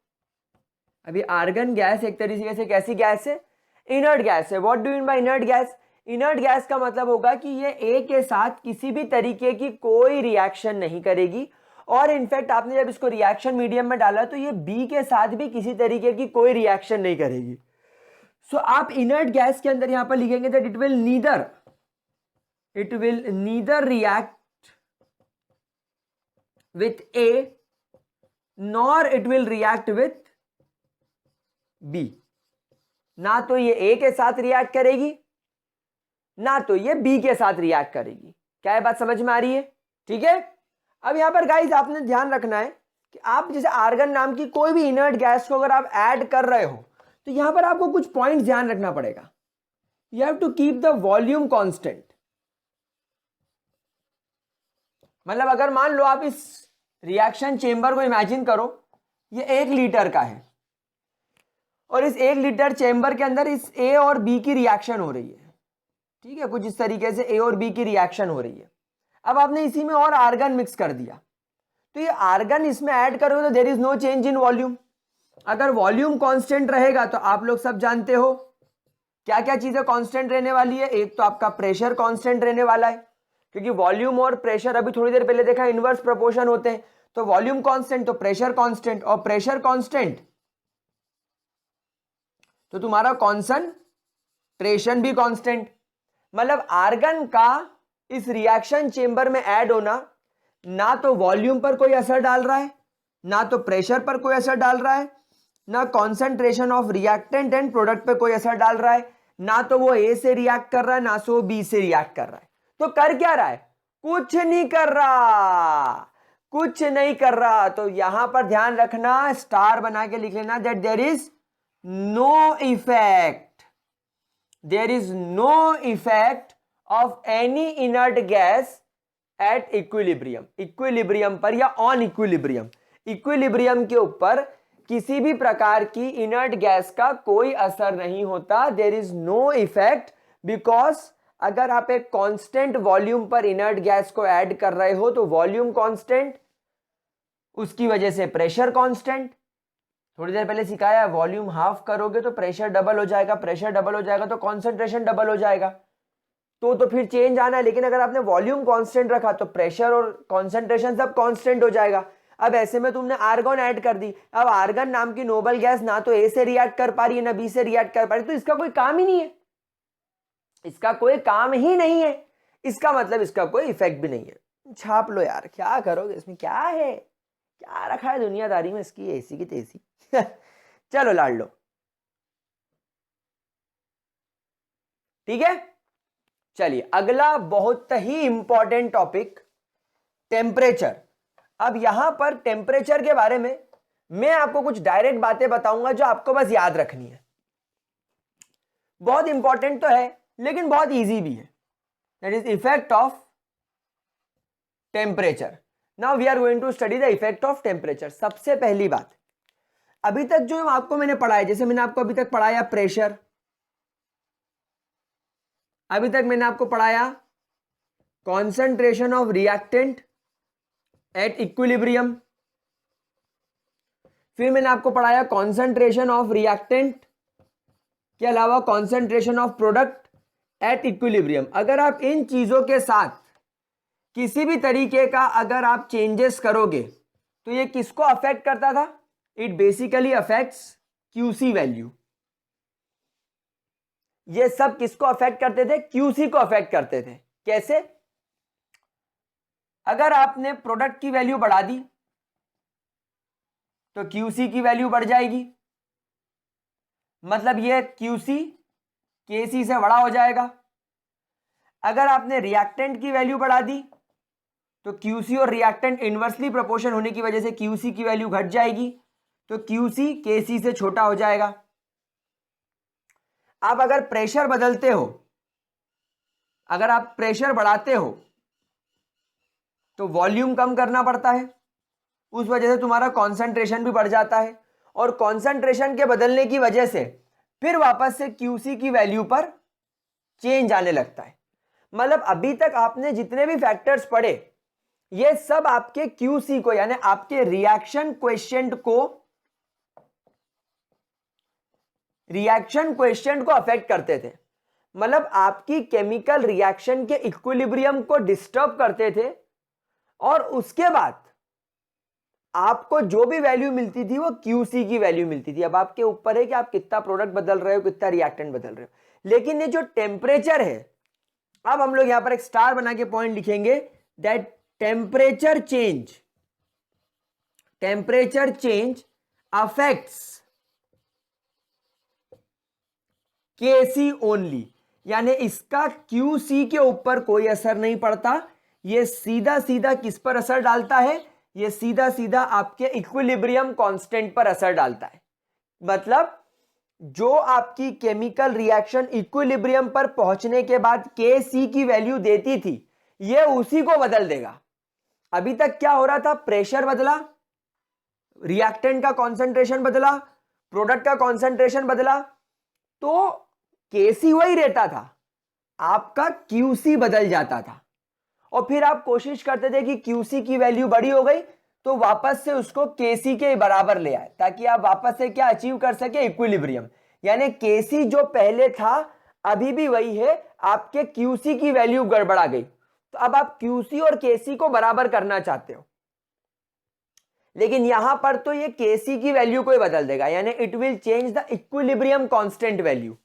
[SPEAKER 1] अभी आर्गन गैस एक तरीके से कैसी गैस है, इनर्ट गैस है। What do mean by inert gas, inert gas का मतलब होगा कि ये ए के साथ किसी भी तरीके की कोई रिएक्शन नहीं करेगी और इनफैक्ट आपने जब इसको रिएक्शन मीडियम में डाला तो ये बी के साथ भी किसी तरीके की कोई रिएक्शन नहीं करेगी। सो आप इनर्ट गैस के अंदर यहां पर लिखेंगे that it will neither react with A nor it will react with B. ना तो ये ए के साथ रिएक्ट करेगी ना तो ये बी के साथ रिएक्ट करेगी। क्या ये बात समझ में आ रही है? ठीक है। अब यहां पर गाइस आपने ध्यान रखना है कि आप जैसे आर्गन नाम की कोई भी इनर्ट गैस को अगर आप ऐड कर रहे हो तो यहां पर आपको कुछ पॉइंट्स ध्यान रखना पड़ेगा। You have to keep the volume constant. मतलब अगर मान लो आप इस रिएक्शन चेंबर को इमेजिन करो, ये 1 लीटर का है और इस 1 लीटर चेंबर के अंदर इस ए और बी की रिएक्शन हो रही है। ठीक है, कुछ इस तरीके से ए और बी की रिएक्शन हो रही है। अब आपने इसी में और आर्गन मिक्स कर दिया तो ये आर्गन इसमें ऐड करोगे तो there is no change in volume. अगर वॉल्यूम कांस्टेंट रहेगा तो आप लोग सब जानते हो क्या क्या चीजें कांस्टेंट रहने वाली है। एक तो आपका प्रेशर कांस्टेंट रहने वाला है, क्योंकि वॉल्यूम और प्रेशर अभी थोड़ी देर पहले देखा इनवर्स प्रोपोर्शन होते हैं। तो वॉल्यूम कांस्टेंट तो प्रेशर कांस्टेंट, और प्रेशर कांस्टेंट तो तुम्हारा कॉन्संट्रेशन भी कांस्टेंट। मतलब आर्गन का इस रिएक्शन चेंबर में ऐड होना ना तो वॉल्यूम पर कोई असर डाल रहा है, ना तो प्रेशर पर कोई असर डाल रहा है, ना concentration of reactant and product पे कोई असर डाल रहा है, ना तो वो ए से रिएक्ट कर रहा है ना तो वो बी से रिएक्ट कर रहा है। तो कर क्या रहा है? कुछ नहीं कर रहा, कुछ नहीं कर रहा। तो यहां पर ध्यान रखना, स्टार बना के लिख लेना that there is no effect, there is no effect of any inert gas at equilibrium. Equilibrium पर या ऑन इक्विलिब्रियम, इक्विलिब्रियम के ऊपर किसी भी प्रकार की इनर्ट गैस का कोई असर नहीं होता। There is no effect because अगर आप एक कांस्टेंट वॉल्यूम पर इनर्ट गैस को ऐड कर रहे हो तो वॉल्यूम कांस्टेंट, उसकी वजह से प्रेशर कांस्टेंट। थोड़ी देर पहले सिखाया, वॉल्यूम हाफ करोगे तो प्रेशर डबल हो जाएगा, प्रेशर डबल हो जाएगा तो कॉन्सेंट्रेशन डबल हो जाएगा। तो फिर चेंज आना है। लेकिन अगर आपने वॉल्यूम कांस्टेंट रखा तो प्रेशर और कॉन्सेंट्रेशन सब कांस्टेंट हो जाएगा। अब ऐसे में तुमने आर्गन ऐड कर दी। अब आर्गन नाम की नोबल गैस ना तो ए से रिएक्ट कर पा रही है ना बी से रिएक्ट कर पा रही है, तो इसका कोई काम ही नहीं है, इसका कोई काम ही नहीं है। इसका मतलब इसका कोई इफेक्ट भी नहीं है। छाप लो यार, क्या करोगे इसमें, क्या है, क्या रखा है दुनियादारी में इसकी, ऐसी की तैसी। चलो लाड़ लो। ठीक है, चलिए अगला बहुत ही इंपॉर्टेंट टॉपिक, टेम्परेचर। अब यहां पर टेम्परेचर के बारे में मैं आपको कुछ डायरेक्ट बातें बताऊंगा जो आपको बस याद रखनी है। बहुत इंपॉर्टेंट तो है लेकिन बहुत इजी भी है। That is effect of temperature. Now we are going to study the effect of temperature. सबसे पहली बात, अभी तक जो आपको मैंने पढ़ाया, जैसे मैंने आपको अभी तक पढ़ाया प्रेशर, अभी तक मैंने आपको पढ़ाया concentration of reactant at equilibrium, फिर मैंने आपको पढ़ाया कॉन्सेंट्रेशन ऑफ रिएक्टेंट के अलावा concentration of product at equilibrium. अगर आप इन चीजों के साथ किसी भी तरीके का अगर आप चेंजेस करोगे तो ये किसको अफेक्ट करता था? It basically affects QC value. ये सब किसको अफेक्ट करते थे? क्यूसी को अफेक्ट करते थे। कैसे? अगर आपने प्रोडक्ट की वैल्यू बढ़ा दी तो क्यूसी की वैल्यू बढ़ जाएगी, मतलब ये क्यूसी केसी से बड़ा हो जाएगा। अगर आपने रिएक्टेंट की वैल्यू बढ़ा दी तो क्यूसी और रिएक्टेंट इनवर्सली प्रोपोर्शन होने की वजह से क्यूसी की वैल्यू घट जाएगी, तो क्यूसी केसी से छोटा हो जाएगा। आप अगर प्रेशर बदलते हो, अगर आप प्रेशर बढ़ाते हो तो वॉल्यूम कम करना पड़ता है, उस वजह से तुम्हारा कॉन्सेंट्रेशन भी बढ़ जाता है, और कॉन्सेंट्रेशन के बदलने की वजह से फिर वापस से क्यूसी की वैल्यू पर चेंज आने लगता है। मतलब अभी तक आपने जितने भी फैक्टर्स पढ़े ये सब आपके क्यूसी को, यानी आपके रिएक्शन क्वेश्चन को अफेक्ट करते थे। मतलब आपकी केमिकल रिएक्शन के इक्विलिब्रियम को डिस्टर्ब करते थे, और उसके बाद आपको जो भी वैल्यू मिलती थी वो क्यूसी की वैल्यू मिलती थी। अब आपके ऊपर है कि आप कितना प्रोडक्ट बदल रहे हो, कितना रिएक्टेंट बदल रहे हो। लेकिन ये जो टेम्परेचर है, अब हम लोग यहां पर एक स्टार बना के पॉइंट लिखेंगे that temperature change affects KC only, यानी इसका क्यूसी के ऊपर कोई असर नहीं पड़ता। ये सीधा सीधा किस पर असर डालता है? ये सीधा सीधा आपके इक्विलिब्रियम कांस्टेंट पर असर डालता है। मतलब जो आपकी केमिकल रिएक्शन इक्विलिब्रियम पर पहुंचने के बाद केसी की वैल्यू देती थी, ये उसी को बदल देगा। अभी तक क्या हो रहा था? प्रेशर बदला, रिएक्टेंट का कॉन्सेंट्रेशन बदला, प्रोडक्ट का कॉन्सेंट्रेशन बदला, तो केसी वही रहता था, आपका क्यूसी बदल जाता था। और फिर आप कोशिश करते थे कि क्यूसी की वैल्यू बड़ी हो गई तो वापस से उसको केसी के बराबर ले आए, ताकि आप वापस से क्या अचीव कर सके? इक्विलिब्रियम। यानी केसी जो पहले था अभी भी वही है, आपके क्यूसी की वैल्यू गड़बड़ा गई, तो अब आप क्यूसी और केसी को बराबर करना चाहते हो। लेकिन यहां पर तो ये केसी की वैल्यू को ही बदल देगा, यानी it will change the equilibrium constant value.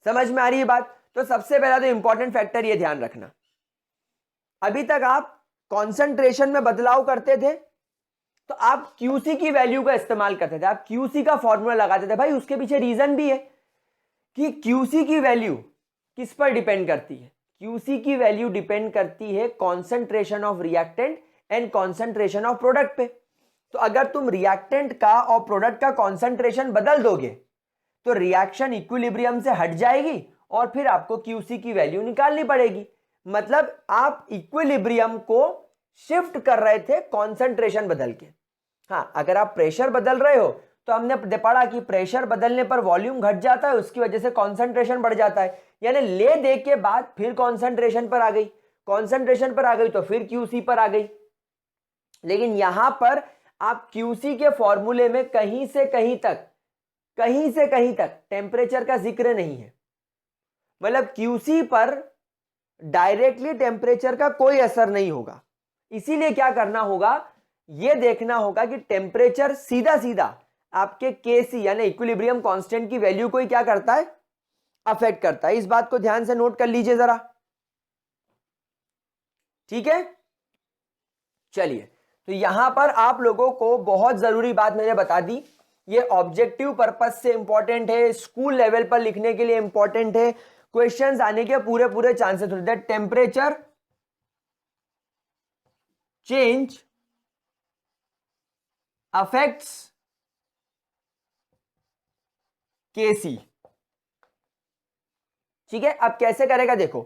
[SPEAKER 1] समझ में आ रही है बात? तो सबसे पहला तो इंपॉर्टेंट फैक्टर ये ध्यान रखना, अभी तक आप कॉन्सेंट्रेशन में बदलाव करते थे तो आप क्यूसी की वैल्यू का इस्तेमाल करते थे, आप क्यूसी का फॉर्मूला लगाते थे। भाई उसके पीछे रीजन भी है कि क्यूसी की वैल्यू किस पर डिपेंड करती है? क्यूसी की वैल्यू डिपेंड करती है concentration of reactant and concentration of product पे। तो अगर तुम रिएक्टेंट का और प्रोडक्ट का कॉन्सेंट्रेशन बदल दोगे तो रिएक्शन इक्विलिब्रियम से हट जाएगी और फिर आपको क्यूसी की वैल्यू निकालनी पड़ेगी। मतलब आप इक्विलिब्रियम को शिफ्ट कर रहे थे कॉन्सेंट्रेशन बदल के। हाँ, अगर आप प्रेशर बदल रहे हो तो हमने पढ़ा कि प्रेशर बदलने पर वॉल्यूम घट जाता है, उसकी वजह से कॉन्सेंट्रेशन बढ़ जाता है। यानी ले दे के बाद फिर कॉन्सेंट्रेशन पर आ गई, कॉन्सेंट्रेशन पर आ गई तो फिर क्यूसी पर आ गई। लेकिन यहां पर आप क्यूसी के फॉर्मूले में कहीं से कहीं तक टेम्परेचर का जिक्र नहीं है। मतलब क्यूसी पर डायरेक्टली टेम्परेचर का कोई असर नहीं होगा। इसीलिए क्या करना होगा? यह देखना होगा कि टेम्परेचर सीधा सीधा आपके केसी यानी इक्विलिब्रियम कांस्टेंट की वैल्यू को ही क्या करता है? अफेक्ट करता है। इस बात को ध्यान से नोट कर लीजिए जरा, ठीक है? चलिए, तो यहां पर आप लोगों को बहुत जरूरी बात मैंने बता दी, ये ऑब्जेक्टिव पर्पस से इंपॉर्टेंट है, स्कूल लेवल पर लिखने के लिए इंपॉर्टेंट है, क्वेश्चंस आने के पूरे चांसेस होते हैं। टेम्परेचर चेंज अफेक्ट्स केसी, ठीक है? अब कैसे करेगा देखो,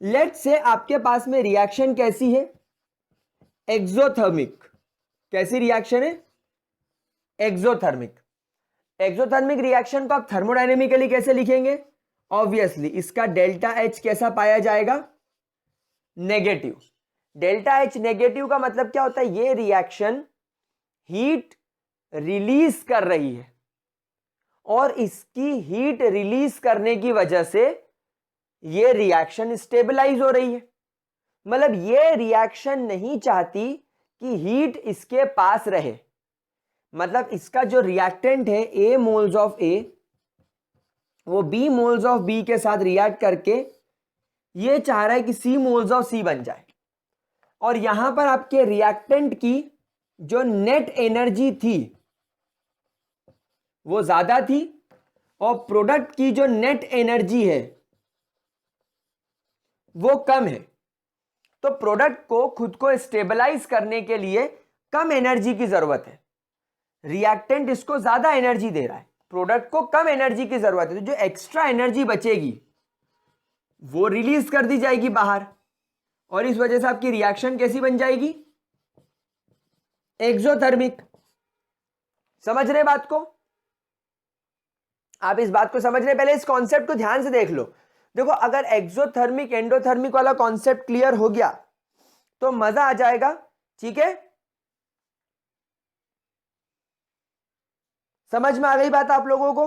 [SPEAKER 1] लेट से आपके पास में रिएक्शन कैसी है? एक्सोथर्मिक। कैसी रिएक्शन है? एक्सोथर्मिक। एक्सोथर्मिक रिएक्शन को आप थर्मोडायनेमिकली कैसे लिखेंगे? ऑब्वियसली इसका डेल्टा एच कैसा पाया जाएगा? नेगेटिव। डेल्टा एच नेगेटिव का मतलब क्या होता है? ये रिएक्शन हीट रिलीज कर रही है और इसकी हीट रिलीज करने की वजह से ये रिएक्शन स्टेबलाइज हो रही है। मतलब ये रिएक्शन नहीं चाहती कि हीट इसके पास रहे। मतलब इसका जो रिएक्टेंट है A मोल्स ऑफ A, वो B मोल्स ऑफ B के साथ रिएक्ट करके ये चाह रहा है कि C मोल्स ऑफ C बन जाए। और यहां पर आपके रिएक्टेंट की जो नेट एनर्जी थी वो ज्यादा थी और प्रोडक्ट की जो नेट एनर्जी है वो कम है। तो प्रोडक्ट को खुद को स्टेबलाइज करने के लिए कम एनर्जी की जरूरत है। रिएक्टेंट इसको ज्यादा एनर्जी दे रहा है, प्रोडक्ट को कम एनर्जी की जरूरत है। तो जो एक्स्ट्रा एनर्जी बचेगी वो रिलीज कर दी जाएगी बाहर और इस वजह से आपकी रिएक्शन कैसी बन जाएगी? एक्सोथर्मिक। समझ रहे बात को? आप इस बात को समझ रहे? पहले इस कॉन्सेप्ट को ध्यान से देख लो। देखो, अगर एक्सोथर्मिक एंडोथर्मिक वाला कॉन्सेप्ट क्लियर हो गया तो मजा आ जाएगा, ठीक है? समझ में आ गई बात आप लोगों को?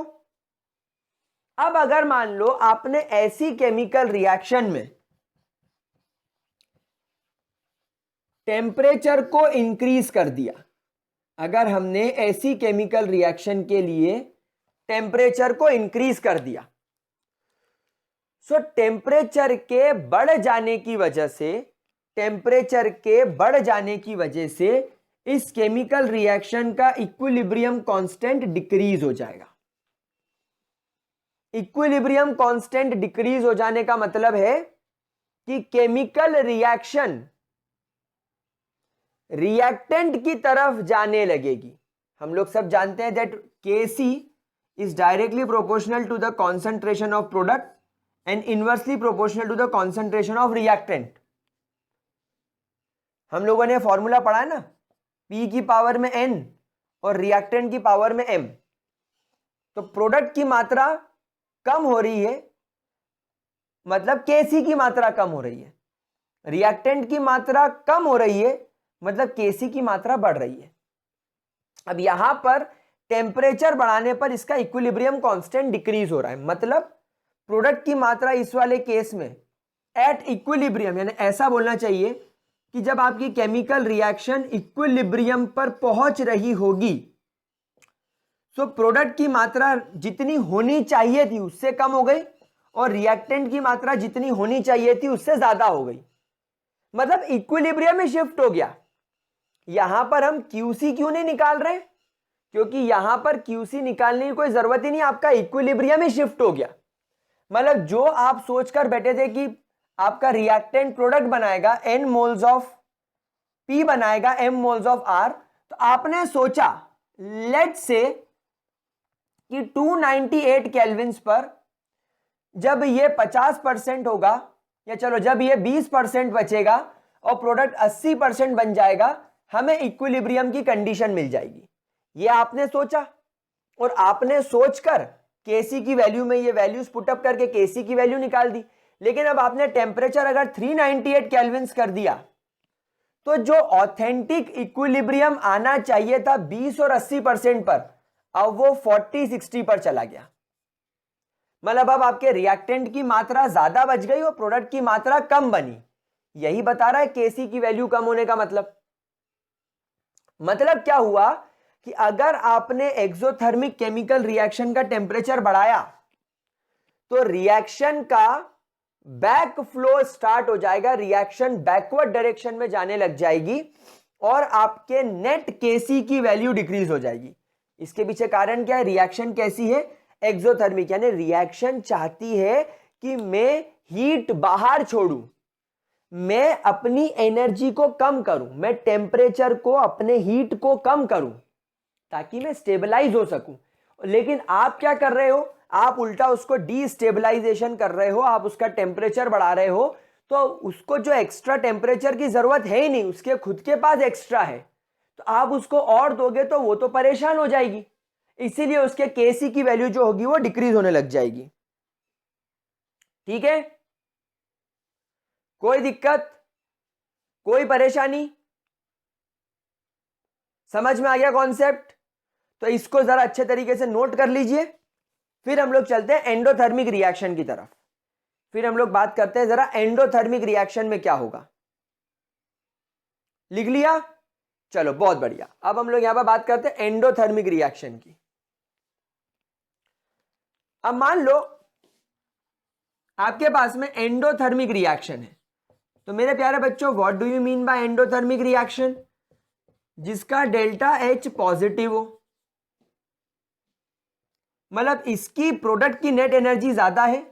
[SPEAKER 1] अब अगर मान लो आपने ऐसी केमिकल रिएक्शन में टेम्परेचर को इंक्रीज कर दिया, अगर हमने ऐसी केमिकल रिएक्शन के लिए टेम्परेचर को इंक्रीज कर दिया, सो टेम्परेचर के बढ़ जाने की वजह से, टेम्परेचर के बढ़ जाने की वजह से इस केमिकल रिएक्शन का इक्विलिब्रियम कांस्टेंट डिक्रीज हो जाएगा। इक्विलिब्रियम कांस्टेंट डिक्रीज हो जाने का मतलब है कि केमिकल रिएक्शन रिएक्टेंट की तरफ जाने लगेगी। हम लोग सब जानते हैं that Kc is directly proportional to the concentration of product and inversely proportional to the concentration of reactant. हम लोगों ने फॉर्मूला पढ़ा है ना, P की पावर में N और रिएक्टेंट की पावर में M। तो प्रोडक्ट की मात्रा कम हो रही है, मतलब Kc की मात्रा कम हो रही है, रिएक्टेंट की मात्रा कम हो रही है, मतलब Kc की मात्रा बढ़ रही है। अब यहां पर टेम्परेचर बढ़ाने पर इसका इक्विलिब्रियम कांस्टेंट डिक्रीज हो रहा है, मतलब प्रोडक्ट की मात्रा इस वाले केस में एट इक्विलिब्रियम, यानी ऐसा बोलना चाहिए कि जब आपकी केमिकल रिएक्शन इक्विलिब्रियम पर पहुंच रही होगी, सो प्रोडक्ट की मात्रा जितनी होनी चाहिए थी उससे कम हो गई और रिएक्टेंट की मात्रा जितनी होनी चाहिए थी उससे ज्यादा हो गई, मतलब इक्विलिब्रियम में शिफ्ट हो गया। यहां पर हम QC क्यों नहीं निकाल रहे, क्योंकि यहां पर QC निकालने की कोई जरूरत ही नहीं, आपका इक्विलिब्रियम ही शिफ्ट हो गया। मतलब जो आप सोचकर बैठे थे कि आपका रिएक्टेंट प्रोडक्ट बनाएगा N मोल्स ऑफ P बनाएगा M मोल्स ऑफ R, तो आपने सोचा लेट्स से कि 298 केल्विन्स पर जब ये 50% होगा, या चलो जब ये 20% बचेगा और प्रोडक्ट 80% बन जाएगा, हमें इक्विलिब्रियम की कंडीशन मिल जाएगी। ये आपने सोचा और आपने सोचकर Kc की वैल्यू में ये वैल्यूज पुटअप करके Kc की वैल्यू निकाल दी। लेकिन अब आपने टेम्परेचर अगर 398 केल्विन्स कर दिया, तो जो ऑथेंटिक इक्विलिब्रियम आना चाहिए था 20 और 80% पर, अब वो 40-60 पर चला गया। मतलब अब आपके रिएक्टेंट की मात्रा ज्यादा बच गई और प्रोडक्ट की मात्रा कम बनी। यही बता रहा है Kc की वैल्यू कम होने का मतलब क्या हुआ कि अगर आपने एक्सोथर्मिक केमिकल रिएक्शन का टेम्परेचर बढ़ाया तो रिएक्शन का बैक फ्लो स्टार्ट हो जाएगा, रिएक्शन बैकवर्ड डायरेक्शन में जाने लग जाएगी और आपके नेट Kc की वैल्यू डिक्रीज हो जाएगी। इसके पीछे कारण क्या है, रिएक्शन कैसी है, एक्सोथर्मिक, यानी रिएक्शन चाहती है कि मैं हीट बाहर छोड़ूं, मैं अपनी एनर्जी को कम करूं, मैं टेम्परेचर को, अपने हीट को कम करूं ताकि मैं स्टेबलाइज हो सकूं। लेकिन आप क्या कर रहे हो, आप उल्टा उसको डीस्टेबलाइजेशन कर रहे हो, आप उसका टेम्परेचर बढ़ा रहे हो, तो उसको जो एक्स्ट्रा टेम्परेचर की जरूरत है ही नहीं, उसके खुद के पास एक्स्ट्रा है, तो आप उसको और दोगे तो वो तो परेशान हो जाएगी, इसीलिए उसके Kc की वैल्यू जो होगी वो डिक्रीज होने लग जाएगी। ठीक है, कोई दिक्कत, कोई परेशानी, समझ में आ गया कॉन्सेप्ट? तो इसको जरा अच्छे तरीके से नोट कर लीजिए। फिर हम लोग चलते हैं एंडोथर्मिक रिएक्शन की तरफ। फिर हम लोग बात करते हैं जरा एंडोथर्मिक रिएक्शन में क्या होगा। लिख लिया? चलो बहुत बढ़िया। अब हम लोग यहां पर बात करते हैं एंडोथर्मिक रिएक्शन की। अब मान लो आपके पास में एंडोथर्मिक रिएक्शन है, तो मेरे प्यारे बच्चों what do you mean by endothermic reaction? जिसका डेल्टा H पॉजिटिव हो, मतलब इसकी प्रोडक्ट की नेट एनर्जी ज्यादा है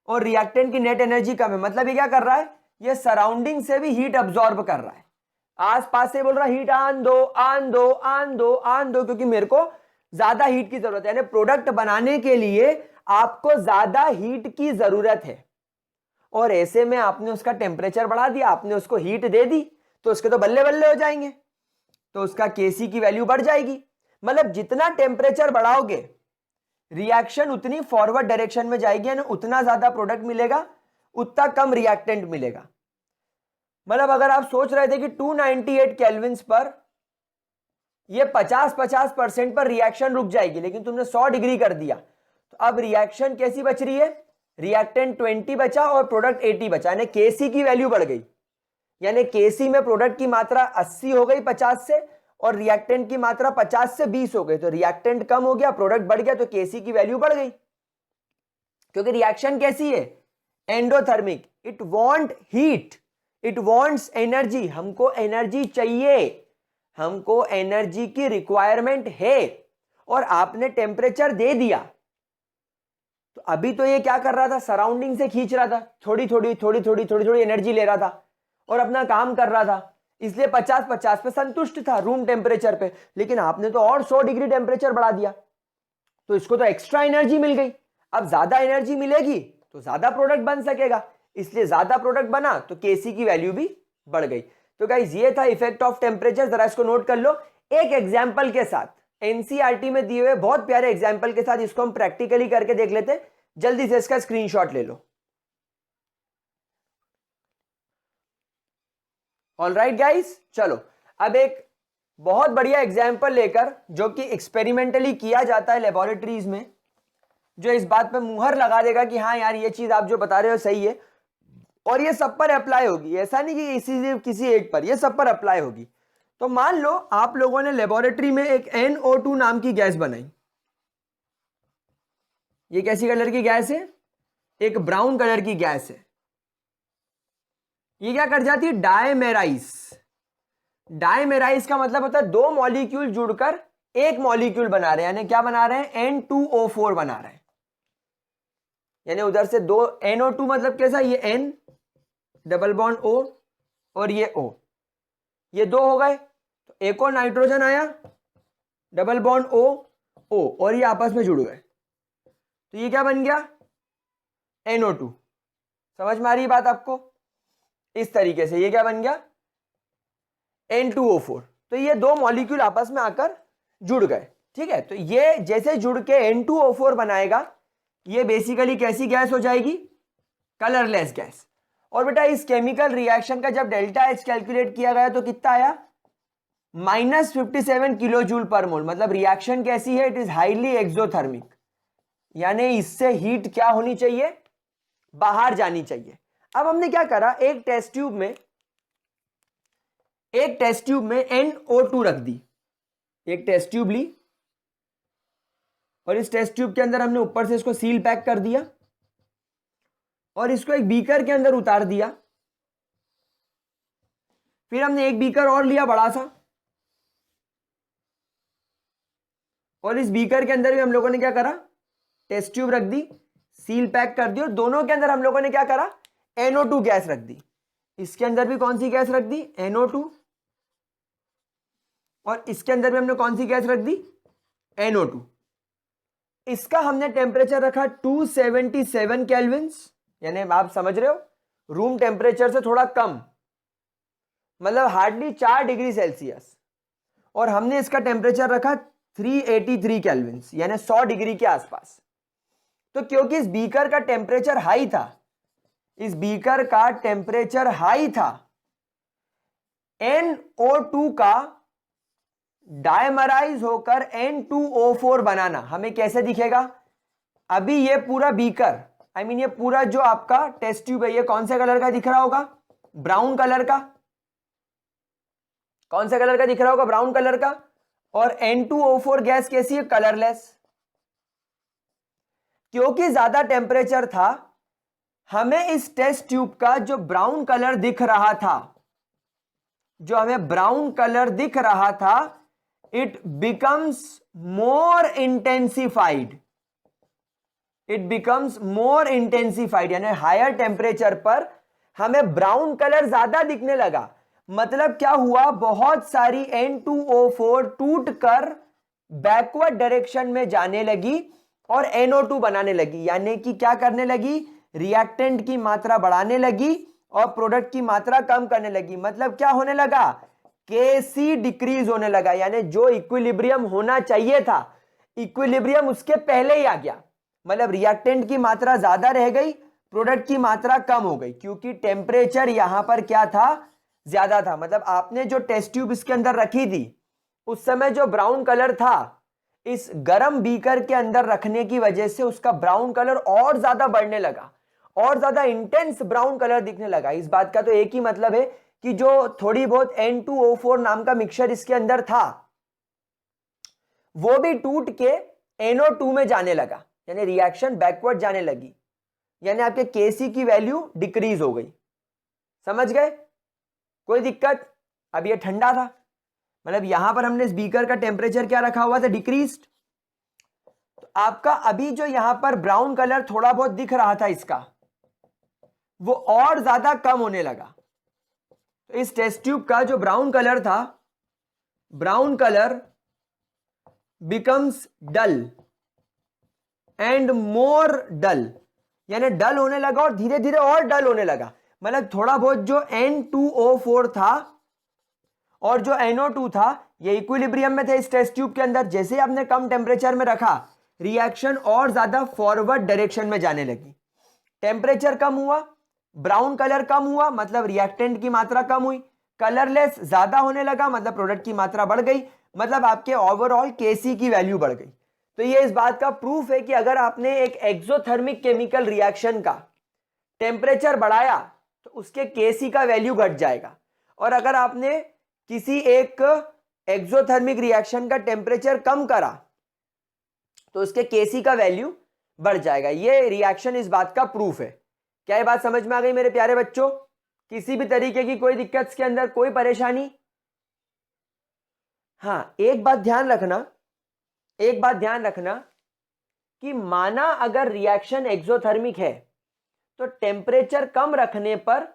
[SPEAKER 1] और रिएक्टेंट की नेट एनर्जी कम है। मतलब ये क्या कर रहा है, ये सराउंडिंग से भी हीट अब्सॉर्ब कर रहा है, आसपास से बोल रहा है हीट आन दो आन दो आन दो आन दो, क्योंकि मेरे को ज्यादा हीट की जरूरत है। यानी प्रोडक्ट बनाने के लिए आपको ज्यादा हीट की जरूरत है और ऐसे में आपने उसका टेम्परेचर बढ़ा दिया, आपने उसको हीट दे दी, तो उसके तो बल्ले बल्ले हो जाएंगे, तो उसका Kc की वैल्यू बढ़ जाएगी। मतलब जितना टेम्परेचर बढ़ाओगे रिएक्शन उतनी फॉरवर्ड डायरेक्शन में जाएगी, यानी उतना ज्यादा प्रोडक्ट मिलेगा, उतना कम रिएक्टेंट मिलेगा। मतलब अगर आप सोच रहे थे कि 298 केल्विन्स पर ये 50-50% पर रिएक्शन रुक जाएगी, लेकिन तुमने 100 डिग्री कर दिया, तो अब रिएक्शन कैसी बच रही है, रिएक्टेंट 20 बचा और प्रोडक्ट 80 बचा, यानी Kc की वैल्यू बढ़ गई। यानी Kc में प्रोडक्ट की मात्रा 80 हो गई 50 से और रिएक्टेंट की मात्रा 50 से 20 हो गई, तो रिएक्टेंट कम हो गया, प्रोडक्ट बढ़ गया, तो Kc की वैल्यू बढ़ गई, क्योंकि रिएक्शन कैसी है, endothermic, it want heat, it wants energy, हमको एनर्जी चाहिए, हमको एनर्जी की रिक्वायरमेंट है, और आपने टेम्परेचर दे दिया, तो अभी तो ये क्या कर रहा था, सराउंडिंग से खींच रहा था, थोड़ी थोड़ी एनर्जी ले रहा था और अपना काम कर रहा था, इसलिए 50-50 पे संतुष्ट था रूम टेम्परेचर पे। लेकिन आपने तो और 100 डिग्री टेम्परेचर बढ़ा दिया, तो इसको तो एक्स्ट्रा एनर्जी मिल गई। अब ज्यादा एनर्जी मिलेगी तो ज्यादा प्रोडक्ट बन सकेगा, इसलिए ज्यादा प्रोडक्ट बना तो Kc की वैल्यू भी बढ़ गई। तो गाइस ये था इफेक्ट ऑफ टेम्परेचर, जरा इसको नोट कर लो एक एग्जाम्पल के साथ, एनसीईआरटी में दिए हुए बहुत प्यारे एग्जाम्पल के साथ इसको हम प्रैक्टिकली करके देख लेते हैं। जल्दी से इसका स्क्रीनशॉट ले लो। ऑलराइट गाइस, चलो अब एक बहुत बढ़िया एग्जाम्पल लेकर, जो कि एक्सपेरिमेंटली किया जाता है लेबोरेटरीज में, जो इस बात पे मुहर लगा देगा कि हाँ यार ये चीज आप जो बता रहे हो सही है, और ये सब पर अप्लाई होगी, ऐसा नहीं कि किसी एक पर, ये सब पर अप्लाई होगी। तो मान लो आप लोगों ने लेबोरेटरी में एक NO2 नाम की गैस बनाई। ये कैसी कलर की गैस है, एक ब्राउन कलर की गैस है। ये क्या कर जाती है, डायमेराइज। डायमेराइज का मतलब होता है दो मॉलिक्यूल जुड़कर एक मॉलिक्यूल बना रहे हैं, यानी क्या बना रहे हैं, N2O4 बना रहे हैं। यानी उधर से दो NO2 मतलब कैसा, ये N डबल बॉन्ड O और ये O, ये दो हो गए, तो एक और नाइट्रोजन आया, डबल बॉन्ड O और ये आपस में जुड़ गए, तो ये क्या बन गया, NO2। समझ में आ रही बात आपको, इस तरीके से ये क्या बन गया, N2O4। तो ये दो मॉलिक्यूल आपस में आकर जुड़ गए, ठीक है। तो ये जैसे जुड़ के N2O4 बनाएगा, ये बेसिकली कैसी गैस हो जाएगी, कलरलेस गैस। और बेटा इस केमिकल रिएक्शन का जब डेल्टा H कैलकुलेट किया गया तो कितना आया, -57 किलो जूल पर मोल। मतलब रिएक्शन कैसी है, इट इज हाईली एक्सोथर्मिक, यानी इससे हीट क्या होनी चाहिए, बाहर जानी चाहिए। अब हमने क्या करा, एक टेस्ट ट्यूब में NO2 रख दी, एक टेस्ट ट्यूब ली, और इस टेस्ट ट्यूब के अंदर हमने ऊपर से इसको सील पैक कर दिया, और इसको एक बीकर के अंदर उतार दिया। फिर हमने एक बीकर और लिया बड़ा सा, और इस बीकर के अंदर भी हम लोगों ने क्या करा, टेस्ट ट्यूब रख दी, सील पैक कर दी, और दोनों के अंदर हम लोगों ने क्या करा, NO2 गैस रख दी। इसके अंदर भी कौन सी गैस रख दी, NO2, और इसके अंदर भी हमने कौन सी गैस रख दी, NO2। इसका हमने टेम्परेचर रखा 277 केल्विन्स, यानी आप समझ रहे हो रूम टेम्परेचर से थोड़ा कम, मतलब हार्डली 4 डिग्री सेल्सियस। और हमने इसका टेम्परेचर रखा 383 केल्विन्स, यानी 100 डिग्री के आसपास। तो क्योंकि इस बीकर का टेम्परेचर हाई था, इस बीकर का टेम्परेचर हाई था, NO2 का डायमराइज होकर N2O4 बनाना हमें कैसे दिखेगा। अभी ये पूरा बीकर, ये पूरा जो आपका टेस्ट ट्यूब है, ये कौन से कलर का दिख रहा होगा, ब्राउन कलर का। कौन से कलर का दिख रहा होगा, ब्राउन कलर का। और N2O4 गैस कैसी है, कलरलेस। क्योंकि ज्यादा टेम्परेचर था, हमें इस टेस्ट ट्यूब का जो ब्राउन कलर दिख रहा था, जो हमें ब्राउन कलर दिख रहा था, it becomes more intensified, it becomes more intensified, यानी हायर टेम्परेचर पर हमें ब्राउन कलर ज्यादा दिखने लगा। मतलब क्या हुआ, बहुत सारी N2O4 टूटकर बैकवर्ड डायरेक्शन में जाने लगी और NO2 बनाने लगी, यानी कि क्या करने लगी, रिएक्टेंट की मात्रा बढ़ाने लगी और प्रोडक्ट की मात्रा कम करने लगी। मतलब क्या होने लगा, Kc डिक्रीज होने लगा, यानी जो इक्विलिब्रियम होना चाहिए था, इक्विलिब्रियम उसके पहले ही आ गया। मतलब रिएक्टेंट की मात्रा ज्यादा रह गई, प्रोडक्ट की मात्रा कम हो गई, क्योंकि टेम्परेचर यहां पर क्या था, ज्यादा था। मतलब आपने जो टेस्ट ट्यूब इसके अंदर रखी थी, उस समय जो ब्राउन कलर था, इस गर्म बीकर के अंदर रखने की वजह से उसका ब्राउन कलर और ज्यादा बढ़ने लगा, और ज्यादा इंटेंस ब्राउन कलर दिखने लगा। इस बात का तो एक ही मतलब है कि जो थोड़ी बहुत N2O4 नाम का मिक्सचर इसके अंदर था वो भी टूट के NO2 में जाने लगा, यानी रिएक्शन बैकवर्ड जाने लगी, यानी आपके Kc की वैल्यू डिक्रीज हो गई। समझ गए? कोई दिक्कत? अब ये ठंडा था, मतलब यहां पर हमने इस बीकर का टेम्परेचर क्या रखा हुआ था, डिक्रीज्ड। तो आपका अभी जो यहां पर ब्राउन कलर थोड़ा बहुत दिख रहा था इसका, वो और ज्यादा कम होने लगा। तो इस टेस्ट ट्यूब का जो ब्राउन कलर था, brown colour becomes dull and more dull, यानी डल होने लगा और धीरे धीरे और डल होने लगा। मतलब थोड़ा बहुत जो N2O4 था और जो NO2 था ये इक्विलिब्रियम में थे इस टेस्ट ट्यूब के अंदर। जैसे ही आपने कम टेम्परेचर में रखा, रिएक्शन और ज्यादा फॉरवर्ड डायरेक्शन में जाने लगी। टेम्परेचर कम हुआ, ब्राउन कलर कम हुआ, मतलब रिएक्टेंट की मात्रा कम हुई। कलरलेस ज्यादा होने लगा, मतलब प्रोडक्ट की मात्रा बढ़ गई, मतलब आपके ओवरऑल Kc की वैल्यू बढ़ गई। तो ये इस बात का प्रूफ है कि अगर आपने एक एक्सोथर्मिक केमिकल रिएक्शन का टेम्परेचर बढ़ाया तो उसके Kc का वैल्यू घट जाएगा, और अगर आपने किसी एक एक्सोथर्मिक रिएक्शन का टेम्परेचर कम करा तो उसके Kc का वैल्यू बढ़ जाएगा। ये रिएक्शन इस बात का प्रूफ है। क्या ये बात समझ में आ गई मेरे प्यारे बच्चों? किसी भी तरीके की कोई दिक्कत इसके अंदर, कोई परेशानी? हाँ, एक बात ध्यान रखना, एक बात ध्यान रखना कि माना अगर रिएक्शन एक्सोथर्मिक है तो टेम्परेचर कम रखने पर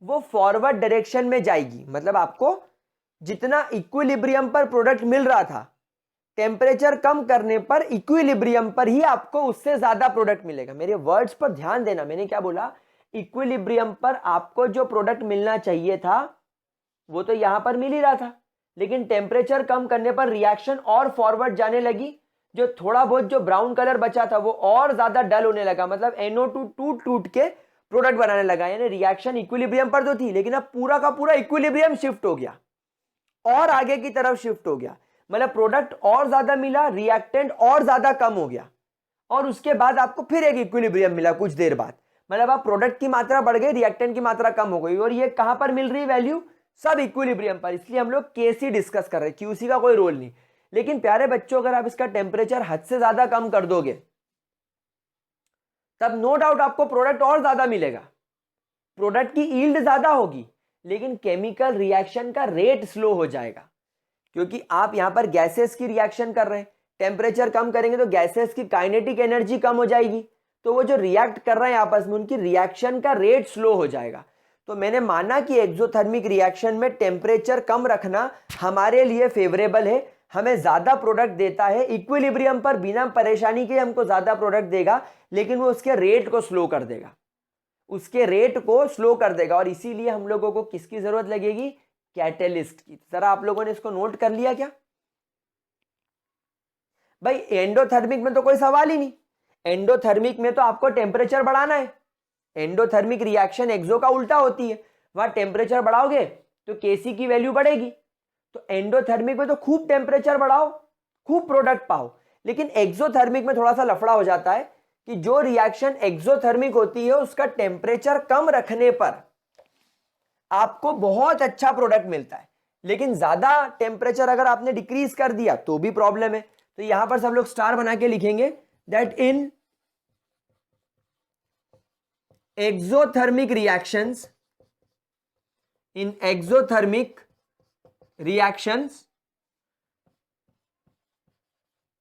[SPEAKER 1] वो फॉरवर्ड डायरेक्शन में जाएगी। मतलब आपको जितना इक्विलिब्रियम पर प्रोडक्ट मिल रहा था, टेम्परेचर कम करने पर इक्विलिब्रियम पर ही आपको उससे ज्यादा प्रोडक्ट मिलेगा। मेरे वर्ड्स पर ध्यान देना, मैंने क्या बोला? इक्विलिब्रियम पर आपको जो प्रोडक्ट मिलना चाहिए था वो तो यहां पर मिल ही रहा था, लेकिन टेम्परेचर कम करने पर रिएक्शन और फॉरवर्ड जाने लगी। जो थोड़ा बहुत जो ब्राउन कलर बचा था वो और ज्यादा डल होने लगा, मतलब NO2 टूट टूट के प्रोडक्ट बनाने लगा। यानी रिएक्शन इक्विलिब्रियम पर तो थी, लेकिन अब पूरा का पूरा इक्विलिब्रियम शिफ्ट हो गया और आगे की तरफ शिफ्ट हो गया। मतलब प्रोडक्ट और ज्यादा मिला, रिएक्टेंट और ज्यादा कम हो गया, और उसके बाद आपको फिर एक इक्विलिब्रियम मिला कुछ देर बाद। मतलब आप प्रोडक्ट की मात्रा बढ़ गई, रिएक्टेंट की मात्रा कम हो गई, और ये कहां पर मिल रही वैल्यू? सब इक्विलिब्रियम पर। इसलिए हम लोग Kc डिस्कस कर रहे हैं, Qc का कोई रोल नहीं। लेकिन प्यारे बच्चों, अगर आप इसका टेम्परेचर हद से ज्यादा कम कर दोगे तब नो डाउट आपको प्रोडक्ट और ज्यादा मिलेगा, प्रोडक्ट की यील्ड ज्यादा होगी, लेकिन केमिकल रिएक्शन का रेट स्लो हो जाएगा, क्योंकि आप यहां पर गैसेस की रिएक्शन कर रहे हैं। टेम्परेचर कम करेंगे तो गैसेस की काइनेटिक एनर्जी कम हो जाएगी, तो वो जो रिएक्ट कर रहे हैं आपस में उनकी रिएक्शन का रेट स्लो हो जाएगा। तो मैंने माना कि एक्सोथर्मिक रिएक्शन में टेम्परेचर कम रखना हमारे लिए फेवरेबल है, हमें ज्यादा प्रोडक्ट देता है। इक्विलिब्रियम पर बिना परेशानी के हमको ज्यादा प्रोडक्ट देगा, लेकिन वो उसके रेट को स्लो कर देगा, उसके रेट को स्लो कर देगा। और इसीलिए हम लोगों को किसकी जरूरत लगेगी? कैटलिस्ट की। जरा आप लोगों ने इसको नोट कर लिया क्या? भाई एंडोथर्मिक में तो कोई सवाल ही नहीं, एंडोथर्मिक में तो आपको टेम्परेचर बढ़ाना है। एंडोथर्मिक रिएक्शन एक्सो का उल्टा होती है, वहां टेम्परेचर बढ़ाओगे तो Kc की वैल्यू बढ़ेगी। तो एंडोथर्मिक में तो खूब टेम्परेचर बढ़ाओ, खूब प्रोडक्ट पाओ। लेकिन एक्सोथर्मिक में थोड़ा सा लफड़ा हो जाता है कि जो रिएक्शन एक्सोथर्मिक होती है उसका टेम्परेचर कम रखने पर आपको बहुत अच्छा प्रोडक्ट मिलता है, लेकिन ज्यादा टेम्परेचर अगर आपने डिक्रीज कर दिया तो भी प्रॉब्लम है। तो यहां पर सब लोग स्टार बना के लिखेंगे that in exothermic reactions, in exothermic reactions,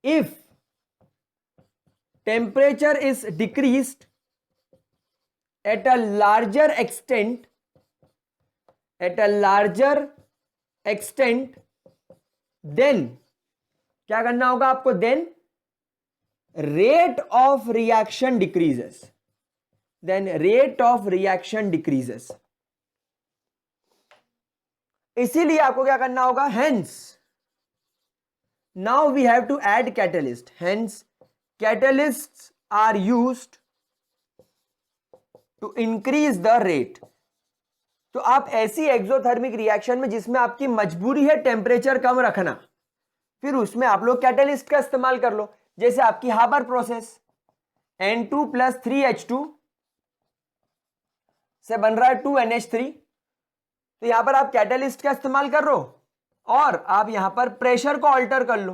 [SPEAKER 1] if temperature is decreased at a larger extent, then क्या करना होगा आपको? then rate of reaction decreases, then rate of reaction decreases। इसीलिए आपको क्या करना होगा? hence now we have to add catalyst, hence catalysts are used to increase the rate। तो आप ऐसी एक्सोथर्मिक रिएक्शन में जिसमें आपकी मजबूरी है टेम्परेचर कम रखना, फिर उसमें आप लोग कैटलिस्ट का इस्तेमाल कर लो। जैसे आपकी हाबर प्रोसेस, N2 + 3H2 से बन रहा है 2NH3, तो यहां पर आप कैटलिस्ट का इस्तेमाल कर रहे हो और आप यहां पर प्रेशर को ऑल्टर कर लो,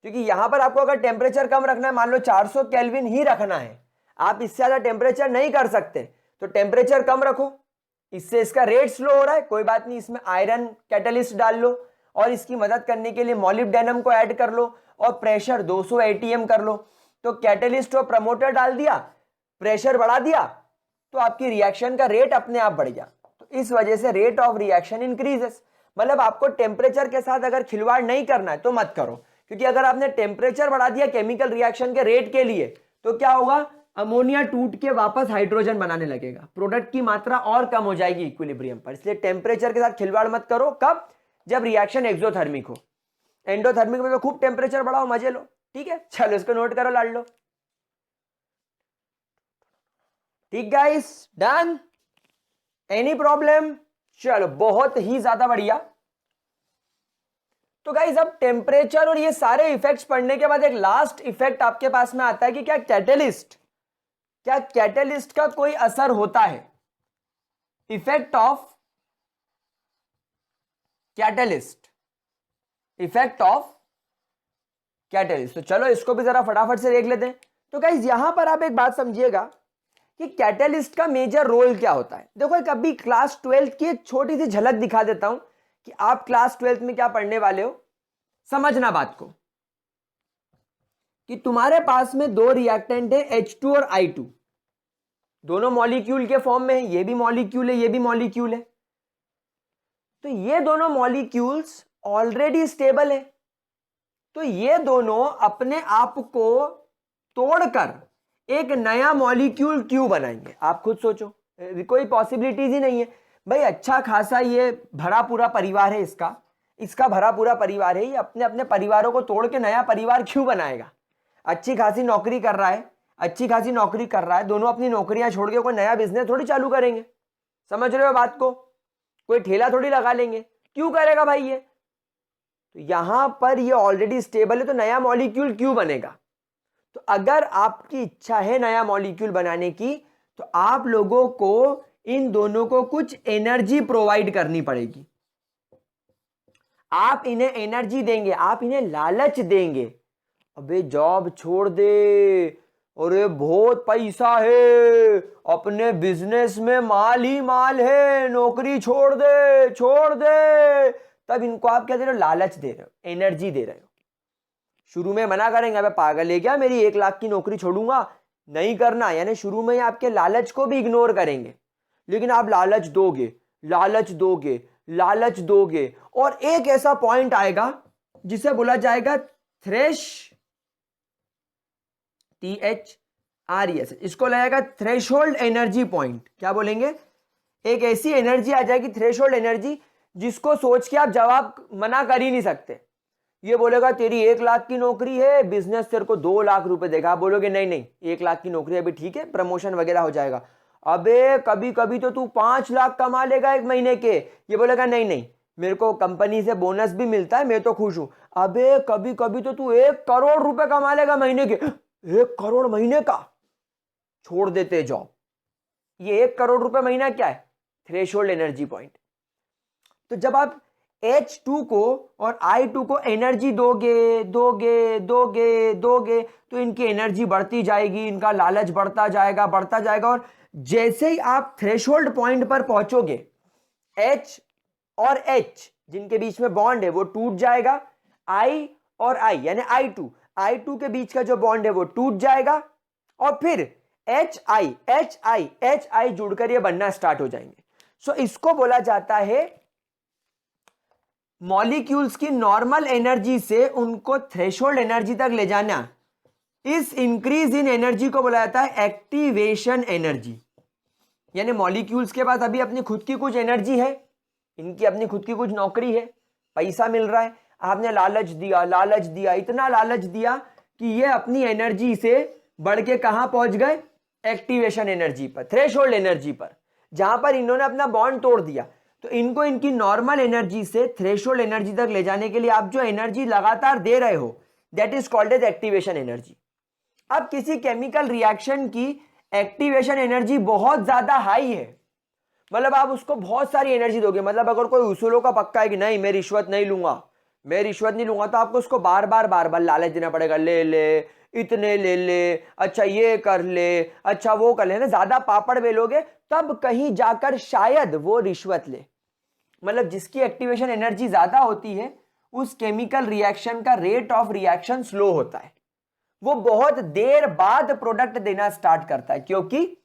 [SPEAKER 1] क्योंकि यहां पर आपको अगर टेम्परेचर कम रखना है, मान लो 400 केल्विन ही रखना है, आप इससे ज्यादा टेम्परेचर नहीं कर सकते, तो टेम्परेचर कम रखो। इससे इसका रेट स्लो हो रहा है, कोई बात नहीं, इसमें आयरन कैटलिस्ट डाल लो और इसकी मदद करने के लिए मॉलिब्डेनम को ऐड कर लो और प्रेशर 200 एटीएम कर लो। तो कैटलिस्ट और प्रमोटर डाल दिया, प्रेशर बढ़ा दिया, तो आपकी रिएक्शन का रेट अपने आप बढ़ गया। तो इस वजह से रेट ऑफ रिएक्शन इंक्रीजेस। मतलब आपको टेम्परेचर के साथ अगर खिलवाड़ नहीं करना है तो मत करो, क्योंकि अगर आपने टेम्परेचर बढ़ा दिया केमिकल रिएक्शन के रेट के लिए तो क्या होगा, अमोनिया टूट के वापस हाइड्रोजन बनाने लगेगा, प्रोडक्ट की मात्रा और कम हो जाएगी इक्विलिब्रियम पर। इसलिए टेम्परेचर के साथ खिलवाड़ मत करो। कब? जब रिएक्शन एक्सोथर्मिक हो। एंडोथर्मिक में तो खूब टेम्परेचर बढ़ाओ, मजे लो, ठीक है। चलो इसको नोट करो, लाड लो। ठीक गाइस, डन? Any problem? चलो बहुत ही ज्यादा बढ़िया। तो गाइस अब टेम्परेचर और ये सारे इफेक्ट्स पढ़ने के बाद एक लास्ट इफेक्ट आपके पास में आता है कि क्या कैटलिस्ट का कोई असर होता है? इफेक्ट ऑफ कैटलिस्ट, तो चलो इसको भी जरा फटाफट से देख लेते हैं। तो गाइस यहां पर आप एक बात समझिएगा कि कैटलिस्ट का मेजर रोल क्या होता है। देखो एक अभी क्लास 12 की एक छोटी सी झलक दिखा देता हूं कि आप क्लास 12 में क्या पढ़ने वाले हो। समझना बात को कि तुम्हारे पास में दो रिएक्टेंट है H2 और I2, दोनों मॉलिक्यूल के फॉर्म में है, ये भी मॉलिक्यूल है, ये भी मॉलिक्यूल है। तो ये दोनों मॉलिक्यूल्स ऑलरेडी स्टेबल है, तो ये दोनों अपने आप को तोड़कर एक नया मॉलिक्यूल क्यों बनाएंगे? आप खुद सोचो, कोई पॉसिबिलिटीज ही नहीं है भाई। अच्छा खासा ये भरा पूरा परिवार है, इसका भरा पूरा परिवार है, ये अपने अपने परिवारों को तोड़ के नया परिवार क्यों बनाएगा? अच्छी खासी नौकरी कर रहा है, दोनों अपनी नौकरियां छोड़ के कोई नया बिजनेस थोड़ी चालू करेंगे। समझ रहे हो बात को? कोई ठेला थोड़ी लगा लेंगे, क्यों करेगा भाई ये? तो यहां पर ये ऑलरेडी स्टेबल है, तो नया मॉलिक्यूल क्यों बनेगा? तो अगर आपकी इच्छा है नया मॉलिक्यूल बनाने की, तो आप लोगों को इन दोनों को कुछ एनर्जी प्रोवाइड करनी पड़ेगी। आप इन्हें एनर्जी देंगे, आप इन्हें लालच देंगे। अबे जॉब छोड़ दे, अरे बहुत पैसा है, अपने बिजनेस में माल ही माल है, नौकरी छोड़ दे। तब इनको आप क्या दे रहे हो? लालच दे रहे हो, एनर्जी दे रहे हो। शुरू में मना करेंगे, अबे पागल है क्या, मेरी 1 लाख की नौकरी छोड़ूंगा, नहीं करना। यानी शुरू में आपके लालच को भी इग्नोर करेंगे, लेकिन आप लालच दोगे और एक ऐसा पॉइंट आएगा जिसे बोला जाएगा THRES, इसको लगेगा थ्रेशोल्ड एनर्जी पॉइंट। क्या बोलेंगे? एक ऐसी एनर्जी आ जाएगी, थ्रेशोल्ड एनर्जी, जिसको सोच के आप जवाब मना कर ही नहीं सकते। ये बोलेगा तेरी 1 लाख की नौकरी है, बिजनेस तेरे को 2 लाख रुपए देगा। आप बोलोगे नहीं 1 लाख की नौकरी अभी ठीक है, प्रमोशन वगैरह हो जाएगा। अबे कभी कभी तो तू 5 लाख कमा लेगा 1 महीने के। ये बोलेगा नहीं मेरे को कंपनी से बोनस भी मिलता है, मैं तो खुश हूं। अबे कभी कभी तो तू 1 करोड़ रुपए कमा लेगा महीने के। 1 करोड़ महीने का? छोड़ देते जॉब। ये 1 करोड़ रुपए महीना क्या है? Threshold energy point. तो जब आप H2 को और I2 को एनर्जी दोगे तो इनकी एनर्जी बढ़ती जाएगी, इनका लालच बढ़ता जाएगा और जैसे ही आप थ्रेशोल्ड पॉइंट पर पहुंचोगे, H और H जिनके बीच में बॉन्ड है वो टूट जाएगा। I और I यानी I2 के बीच का जो बॉन्ड है वो टूट जाएगा और फिर HI जुड़कर ये बनना स्टार्ट हो जाएंगे। सो इसको बोला जाता है मॉलिक्यूल्स की नॉर्मल एनर्जी से उनको थ्रेशोल्ड एनर्जी तक ले जाना। इस इंक्रीज इन एनर्जी को बोला जाता है एक्टिवेशन एनर्जी। यानी मॉलिक्यूल्स के पास अभी अपनी खुद की कुछ एनर्जी है, इनकी अपनी खुद की कुछ नौकरी है, पैसा मिल रहा है, आपने लालच दिया, इतना लालच दिया कि ये अपनी एनर्जी से बढ़ के कहां पहुंच गए? एक्टिवेशन एनर्जी पर, थ्रेशोल्ड एनर्जी पर, जहां पर इन्होंने अपना बॉन्ड तोड़ दिया। तो इनको इनकी नॉर्मल एनर्जी से थ्रेशोल्ड एनर्जी तक ले जाने के लिए आप जो एनर्जी लगातार दे रहे हो, that is called as activation energy. अब किसी केमिकल रिएक्शन की एक्टिवेशन एनर्जी बहुत ज्यादा हाई है मतलब आप उसको बहुत सारी एनर्जी दोगे, मतलब अगर कोई उसूलों का पक्का है कि नहीं मैं रिश्वत नहीं लूंगा, मैं रिश्वत नहीं लूंगा, तो आपको उसको बार बार लालच देना पड़ेगा, ले ले, इतने ले ले, अच्छा ये कर ले, अच्छा वो कर ले ना, ज्यादा पापड़ बेलोगे तब कहीं जाकर शायद वो रिश्वत ले। मतलब जिसकी एक्टिवेशन एनर्जी ज्यादा होती है उस केमिकल रिएक्शन का रेट ऑफ रिएक्शन स्लो होता है, वो बहुत देर बाद प्रोडक्ट देना स्टार्ट करता है, क्योंकि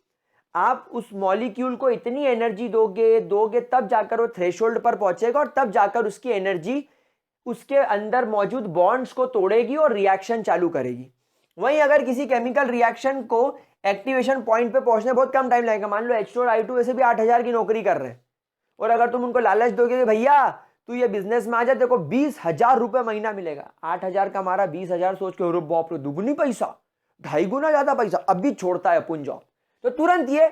[SPEAKER 1] आप उस मॉलिक्यूल को इतनी एनर्जी दोगे तब जाकर वो थ्रेशोल्ड पर पहुंचेगा और तब जाकर उसकी एनर्जी उसके अंदर मौजूद बॉन्ड्स को तोड़ेगी और रिएक्शन चालू करेगी। वहीं अगर किसी केमिकल रिएक्शन को एक्टिवेशन पॉइंट पे पहुंचने बहुत कम टाइम लगेगा, मान लो H2 और I2 वैसे भी 8,000 की नौकरी कर रहे हैं, और अगर तुम उनको लालच दोगे कि भैया तू ये बिजनेस में आ जा, देखो 20,000 रुपए महीना मिलेगा, 8,000 का हमारा 20,000 सोच के बाप रे दुगनी पैसा, 2.5 गुना ज्यादा पैसा, अब भी छोड़ता है अपन जॉब, तो तुरंत ये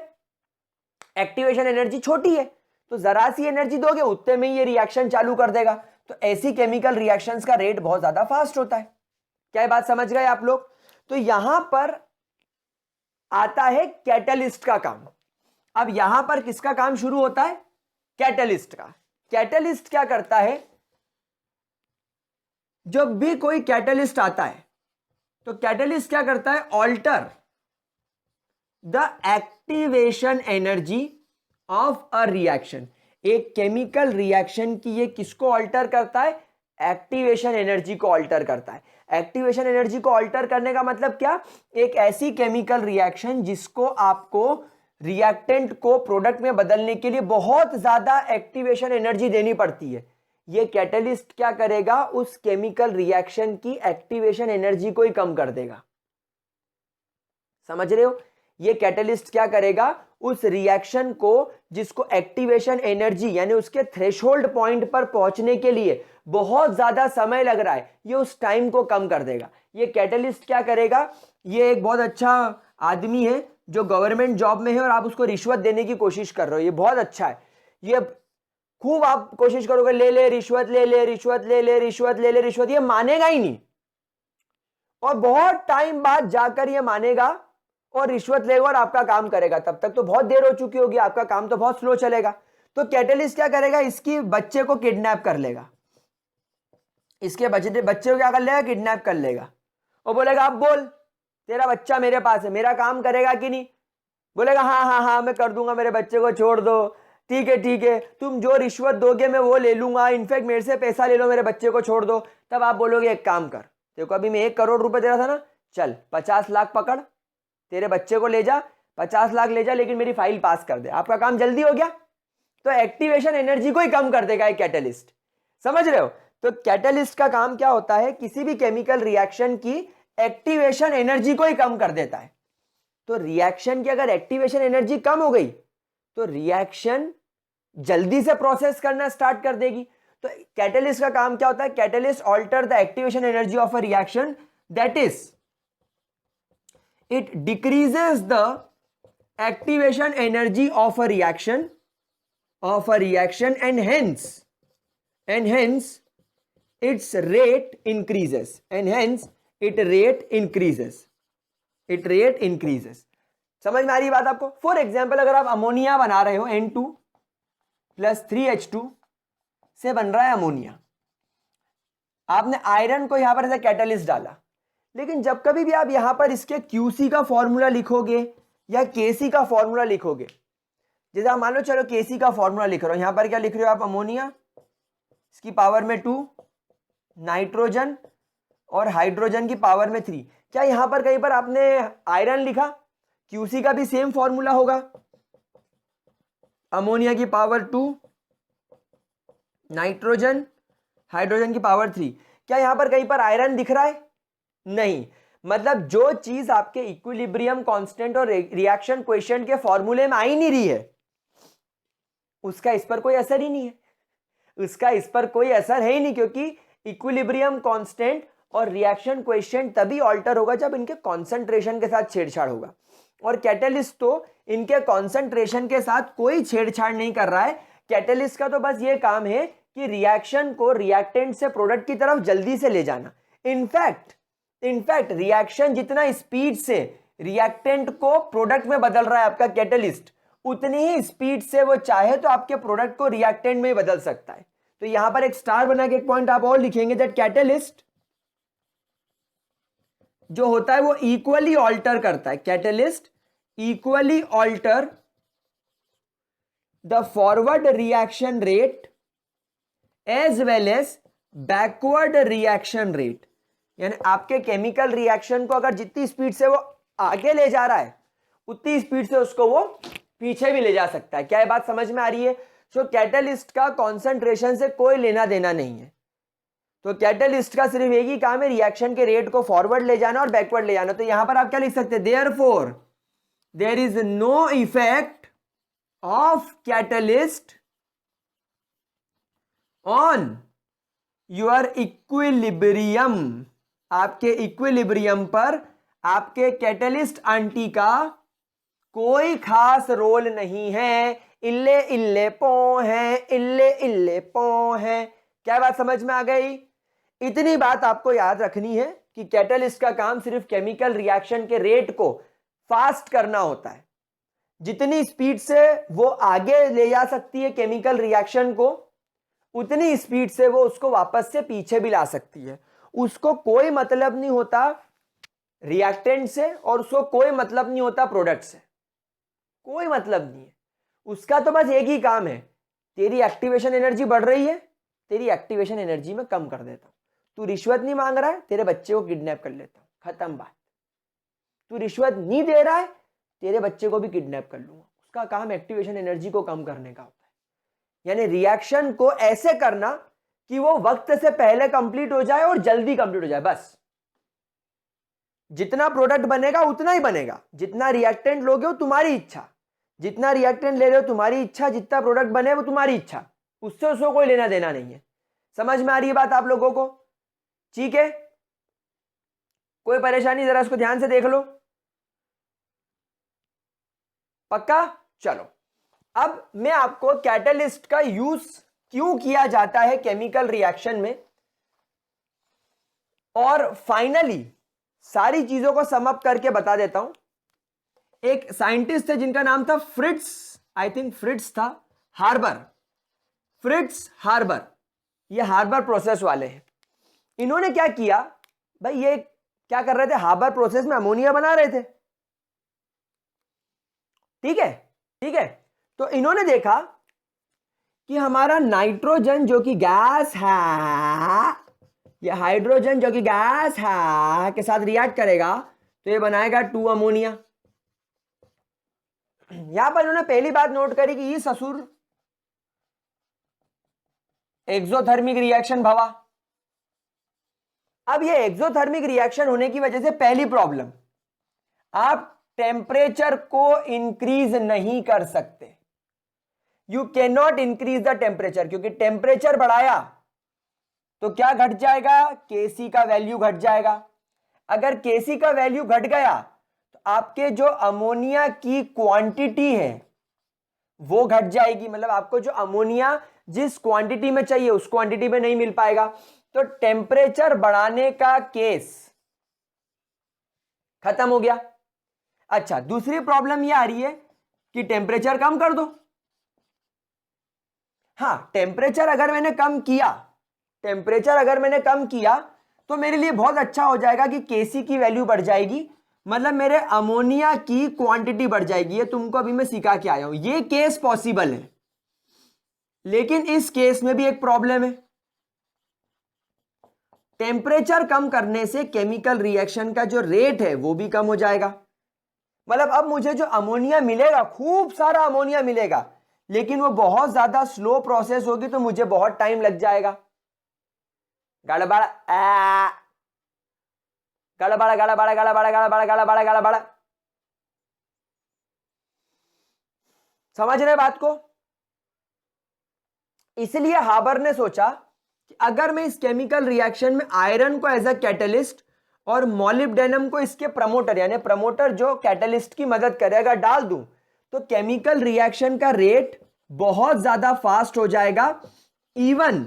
[SPEAKER 1] एक्टिवेशन एनर्जी छोटी है, तो जरा सी एनर्जी दोगे उतने में ये रिएक्शन चालू कर देगा। तो ऐसी केमिकल रिएक्शंस का रेट बहुत ज्यादा फास्ट होता है। क्या ये बात समझ गए आप लोग? तो यहां पर आता है कैटलिस्ट का काम। अब यहां पर किसका काम शुरू होता है? कैटलिस्ट का। कैटलिस्ट क्या करता है? जब भी कोई कैटलिस्ट आता है तो कैटलिस्ट क्या करता है? Alter the activation energy of a reaction. एक केमिकल रिएक्शन की ये किसको ऑल्टर करता है? एक्टिवेशन एनर्जी को ऑल्टर करता है। एक्टिवेशन एनर्जी को ऑल्टर करने का मतलब क्या? एक ऐसी केमिकल रिएक्शन जिसको आपको रिएक्टेंट को प्रोडक्ट में बदलने के लिए बहुत ज्यादा एक्टिवेशन एनर्जी देनी पड़ती है। ये कैटलिस्ट क्या करेगा? उस केमिकल रिएक्शन की एक्टिवेशन एनर्जी को ही कम कर देगा। समझ रहे हो? ये कैटलिस्ट क्या करेगा? उस रिएक्शन को जिसको एक्टिवेशन एनर्जी यानी उसके थ्रेशोल्ड पॉइंट पर पहुंचने के लिए बहुत ज्यादा समय लग रहा है, ये उस टाइम को कम कर देगा। ये कैटलिस्ट क्या करेगा? ये एक बहुत अच्छा आदमी है जो गवर्नमेंट जॉब में है और आप उसको रिश्वत देने की कोशिश कर रहे हो, ये बहुत अच्छा है, ये खूब आप कोशिश करोगे ले ले रिश्वत, ले ले रिश्वत, ले ले रिश्वत, ले ले रिश्वत, ये मानेगा ही नहीं, और बहुत टाइम बाद जाकर ये मानेगा और रिश्वत लेगा और आपका काम करेगा। तब तक तो बहुत देर हो चुकी होगी, आपका काम तो बहुत स्लो चलेगा। तो कैटलिस्ट क्या करेगा? इसकी बच्चे को किडनैप कर लेगा, इसके बच्चे को क्या कर लेगा? किडनैप कर लेगा और बोलेगा अब बोल तेरा बच्चा मेरे पास है, मेरा काम करेगा कि नहीं? बोलेगा हाँ हाँ हाँ मैं कर दूंगा, मेरे बच्चे को छोड़ दो, ठीक है तुम जो रिश्वत दोगे मैं वो ले लूंगा, इनफैक्ट मेरे से पैसा ले लो, मेरे बच्चे को छोड़ दो। तब आप बोलोगे एक काम कर, देखो अभी मैं 1 करोड़ रुपए दे रहा था ना, चल 50 लाख पकड़, तेरे बच्चे को ले जा, 50 लाख ले जा, लेकिन मेरी फाइल पास कर दे, आपका काम जल्दी हो गया। तो एक्टिवेशन एनर्जी को ही कम कर देगा एक कैटलिस्ट। समझ रहे हो? तो कैटलिस्ट का काम क्या होता है? किसी भी केमिकल रिएक्शन की एक्टिवेशन एनर्जी को ही कम कर देता है। तो रिएक्शन की अगर एक्टिवेशन एनर्जी कम हो गई तो रिएक्शन जल्दी से प्रोसेस करना स्टार्ट कर देगी। तो कैटलिस्ट का काम क्या होता है? Catalyst alter the activation energy of a reaction, that is it decreases the activation energy of a reaction and hence its rate increases, it rate increases। समझ में आ रही बात आपको? फॉर एग्जाम्पल अगर आप अमोनिया बना रहे हो, N2 + 3H2 से बन रहा है अमोनिया, आपने आयरन को यहां पर ऐसा कैटलिस्ट डाला, लेकिन जब कभी भी आप यहां पर इसके QC का फॉर्मूला लिखोगे या KC का फॉर्मूला लिखोगे, जैसे आप मान लो चलो KC का फॉर्मूला लिख रहे हो, यहां पर क्या लिख रहे हो आप? अमोनिया, इसकी पावर में 2, नाइट्रोजन और हाइड्रोजन की पावर में 3। क्या यहां पर कहीं पर आपने आयरन लिखा? QC का भी सेम फॉर्मूला होगा, अमोनिया की पावर 2, नाइट्रोजन, हाइड्रोजन की पावर 3। क्या यहां पर कहीं पर आयरन दिख रहा है? नहीं। मतलब जो चीज आपके इक्विलिब्रियम कांस्टेंट और रिएक्शन कोएफिशिएंट के फॉर्मूले में आ ही नहीं रही है, उसका इस पर कोई असर ही नहीं है, उसका इस पर कोई असर है ही नहीं, क्योंकि इक्विलिब्रियम कांस्टेंट और रिएक्शन कोएफिशिएंट तभी ऑल्टर होगा जब इनके कॉन्सेंट्रेशन के साथ छेड़छाड़ होगा, और कैटलिस्ट तो इनके कॉन्सेंट्रेशन के साथ कोई छेड़छाड़ नहीं कर रहा है। कैटलिस्ट का तो बस ये काम है कि रिएक्शन को रिएक्टेंट से प्रोडक्ट की तरफ जल्दी से ले जाना। इनफैक्ट रिएक्शन जितना स्पीड से रिएक्टेंट को प्रोडक्ट में बदल रहा है आपका कैटलिस्ट, उतनी ही स्पीड से वो चाहे तो आपके प्रोडक्ट को रिएक्टेंट में बदल सकता है। तो यहां पर एक स्टार बना के एक पॉइंट आप और लिखेंगे दैट कैटलिस्ट जो होता है वो इक्वली ऑल्टर करता है, catalyst equally alter the forward reaction rate as well as backward reaction rate. यानी आपके केमिकल रिएक्शन को अगर जितनी स्पीड से वो आगे ले जा रहा है उतनी स्पीड से उसको वो पीछे भी ले जा सकता है। क्या ये बात समझ में आ रही है? तो कैटलिस्ट का कॉन्सेंट्रेशन से कोई लेना देना नहीं है। तो कैटलिस्ट का सिर्फ एक ही काम है, रिएक्शन के रेट को फॉरवर्ड ले जाना और बैकवर्ड ले जाना। तो यहां पर आप क्या लिख सकते हैं, therefore there is no effect of catalyst on your equilibrium. आपके इक्विलिब्रियम पर आपके कैटलिस्ट आंटी का कोई खास रोल नहीं है, इल्ले इल्ले पो है, इल्ले इल्ले पो है। क्या बात समझ में आ गई? इतनी बात आपको याद रखनी है कि कैटलिस्ट का काम सिर्फ केमिकल रिएक्शन के रेट को फास्ट करना होता है। जितनी स्पीड से वो आगे ले जा सकती है केमिकल रिएक्शन को, उतनी स्पीड से वो उसको वापस से पीछे भी ला सकती है। उसको कोई मतलब नहीं होता रिएक्टेंट से और उसको कोई मतलब नहीं होता प्रोडक्ट से, कोई मतलब नहीं है। उसका तो बस एक ही काम है, तेरी एक्टिवेशन एनर्जी बढ़ रही है, तेरी एक्टिवेशन एनर्जी में कम कर देता हूं। तू रिश्वत नहीं मांग रहा है, तेरे बच्चे को किडनैप कर लेता हूं, खत्म बात। तू रिश्वत नहीं दे रहा है, तेरे बच्चे को भी किडनैप कर लूंगा। उसका काम एक्टिवेशन एनर्जी को कम करने का होता है। यानी रिएक्शन को ऐसे करना कि वो वक्त से पहले कंप्लीट हो जाए और जल्दी कंप्लीट हो जाए। बस जितना प्रोडक्ट बनेगा उतना ही बनेगा, जितना रिएक्टेंट लोगे वो तुम्हारी इच्छा, जितना रिएक्टेंट ले रहे हो तुम्हारी इच्छा, जितना प्रोडक्ट बने वो तुम्हारी इच्छा, उससे उसको कोई लेना देना नहीं है। समझ में आ रही है बात आप लोगों को? ठीक है, कोई परेशानी? जरा इसको ध्यान से देख लो, पक्का? चलो, अब मैं आपको कैटलिस्ट का यूज क्यों किया जाता है केमिकल रिएक्शन में और फाइनली सारी चीजों को सम अप करके बता देता हूं। एक साइंटिस्ट थे जिनका नाम था फ्रिट्स, आई थिंक फ्रिट्स था, हार्बर, फ्रिट्स हार्बर। ये हार्बर प्रोसेस वाले हैं। इन्होंने क्या किया भाई, ये क्या कर रहे थे, हार्बर प्रोसेस में अमोनिया बना रहे थे। ठीक है, ठीक है। तो इन्होंने देखा कि हमारा नाइट्रोजन जो कि गैस है, ये हाइड्रोजन जो कि गैस है के साथ रिएक्ट करेगा तो ये बनाएगा 2 अमोनिया। यहां पर इन्होंने पहली बात नोट करी कि ये ससुर एक्सोथर्मिक रिएक्शन भवा। अब ये एक्सोथर्मिक रिएक्शन होने की वजह से पहली प्रॉब्लम, आप टेम्परेचर को इंक्रीज नहीं कर सकते। You can not increase the temperature, क्योंकि टेम्परेचर बढ़ाया तो क्या घट जाएगा, केसी का वैल्यू घट जाएगा। अगर केसी का वैल्यू घट गया तो आपके जो अमोनिया की क्वांटिटी है वो घट जाएगी। मतलब आपको जो अमोनिया जिस क्वांटिटी में चाहिए उस क्वांटिटी में नहीं मिल पाएगा। तो टेम्परेचर बढ़ाने का केस खत्म हो गया। अच्छा, दूसरी प्रॉब्लम यह आ रही है कि टेम्परेचर कम कर दो। हां, टेम्परेचर अगर मैंने कम किया, टेम्परेचर अगर मैंने कम किया तो मेरे लिए बहुत अच्छा हो जाएगा कि केसी की वैल्यू बढ़ जाएगी, मतलब मेरे अमोनिया की क्वांटिटी बढ़ जाएगी। ये तुमको अभी मैं सिखा के आया हूं, ये केस पॉसिबल है। लेकिन इस केस में भी एक प्रॉब्लम है, टेम्परेचर कम करने से केमिकल रिएक्शन का जो रेट है वो भी कम हो जाएगा। मतलब अब मुझे जो अमोनिया मिलेगा, खूब सारा अमोनिया मिलेगा, लेकिन वो बहुत ज्यादा स्लो प्रोसेस होगी तो मुझे बहुत टाइम लग जाएगा। गड़बड़ गड़बड़ गड़बड़ गड़बड़ गड़बड़ गड़बड़ गड़बड़। समझ रहे बात को? इसलिए हार्बर ने सोचा कि अगर मैं इस केमिकल रिएक्शन में आयरन को एज अ कैटलिस्ट और मॉलिब्डेनम को इसके प्रमोटर, यानी प्रमोटर जो कैटलिस्ट की मदद करे, अगर डाल दूं तो केमिकल रिएक्शन का रेट बहुत ज्यादा फास्ट हो जाएगा, इवन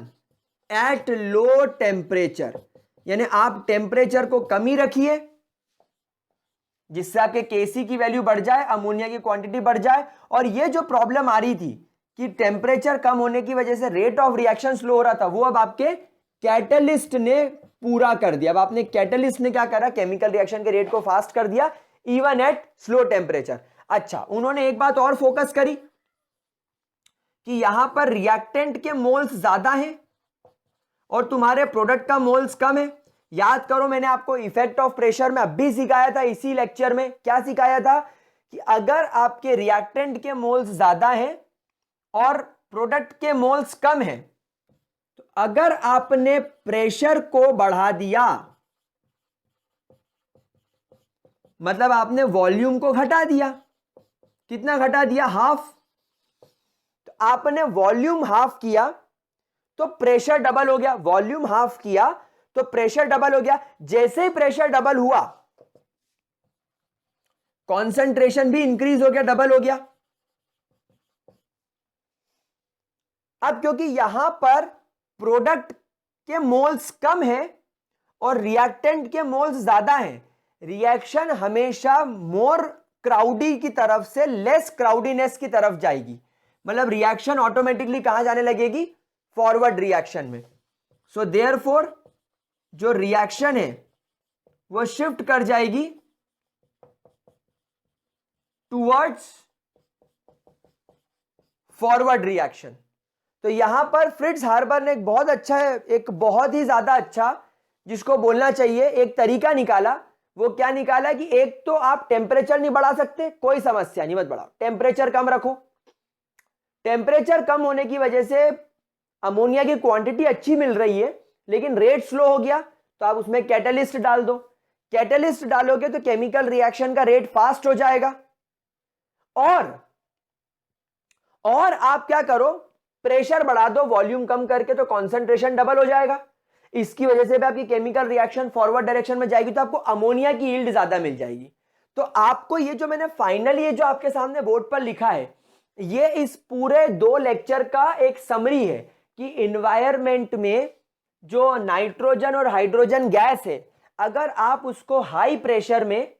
[SPEAKER 1] एट लो टेम्परेचर। यानी आप टेम्परेचर को कम ही रखिए, जिससे आपके केसी की वैल्यू बढ़ जाए, अमोनिया की क्वांटिटी बढ़ जाए। और ये जो प्रॉब्लम आ रही थी कि टेम्परेचर कम होने की वजह से रेट ऑफ रिएक्शन स्लो हो रहा था, वो अब आपके कैटलिस्ट ने पूरा कर दिया। अब आपने कैटलिस्ट ने क्या करा, केमिकल रिएक्शन के रेट को फास्ट कर दिया इवन एट स्लो टेम्परेचर। अच्छा, उन्होंने एक बात और फोकस करी कि यहां पर रिएक्टेंट के मोल्स ज्यादा हैं और तुम्हारे प्रोडक्ट का मोल्स कम है। याद करो, मैंने आपको इफेक्ट ऑफ प्रेशर में अभी सिखाया था, इसी लेक्चर में क्या सिखाया था कि अगर आपके रिएक्टेंट के मोल्स ज्यादा हैं और प्रोडक्ट के मोल्स कम हैं, तो अगर आपने प्रेशर को बढ़ा दिया, मतलब आपने वॉल्यूम को घटा दिया, कितना घटा दिया, हाफ। तो आपने वॉल्यूम हाफ किया तो प्रेशर डबल हो गया, वॉल्यूम हाफ किया तो प्रेशर डबल हो गया। जैसे ही प्रेशर डबल हुआ, कॉन्सेंट्रेशन भी इंक्रीज हो गया, डबल हो गया। अब क्योंकि यहां पर प्रोडक्ट के मोल्स कम है और रिएक्टेंट के मोल्स ज्यादा हैं, रिएक्शन हमेशा मोर क्राउडी की तरफ से लेस क्राउडीनेस की तरफ जाएगी। मतलब रिएक्शन ऑटोमेटिकली कहां जाने लगेगी, फॉरवर्ड रिएक्शन में। सो देयरफॉर जो रिएक्शन है वो शिफ्ट कर जाएगी टुवर्ड्स फॉरवर्ड रिएक्शन। तो यहां पर फ्रिट्ज हार्बर ने एक बहुत अच्छा है, एक बहुत ही ज्यादा अच्छा, जिसको बोलना चाहिए, एक तरीका निकाला। वो क्या निकाला कि एक तो आप टेम्परेचर नहीं बढ़ा सकते, कोई समस्या नहीं, मत बढ़ाओ, टेम्परेचर कम रखो। टेम्परेचर कम होने की वजह से अमोनिया की क्वांटिटी अच्छी मिल रही है लेकिन रेट स्लो हो गया, तो आप उसमें कैटलिस्ट डाल दो। कैटलिस्ट डालोगे तो केमिकल रिएक्शन का रेट फास्ट हो जाएगा। और आप क्या करो, प्रेशर बढ़ा दो वॉल्यूम कम करके, तो कॉन्सेंट्रेशन डबल हो जाएगा। इसकी वजह से भी आपकी केमिकल रिएक्शन फॉरवर्ड डायरेक्शन में जाएगी, तो आपको अमोनिया की यील्ड ज्यादा मिल जाएगी। तो आपको ये जो मैंने फाइनली ये जो आपके सामने बोर्ड पर लिखा है, ये इस पूरे 2 लेक्चर का एक समरी है कि इन्वायरमेंट में जो नाइट्रोजन और हाइड्रोजन गैस है, अगर आप उसको हाई प्रेशर में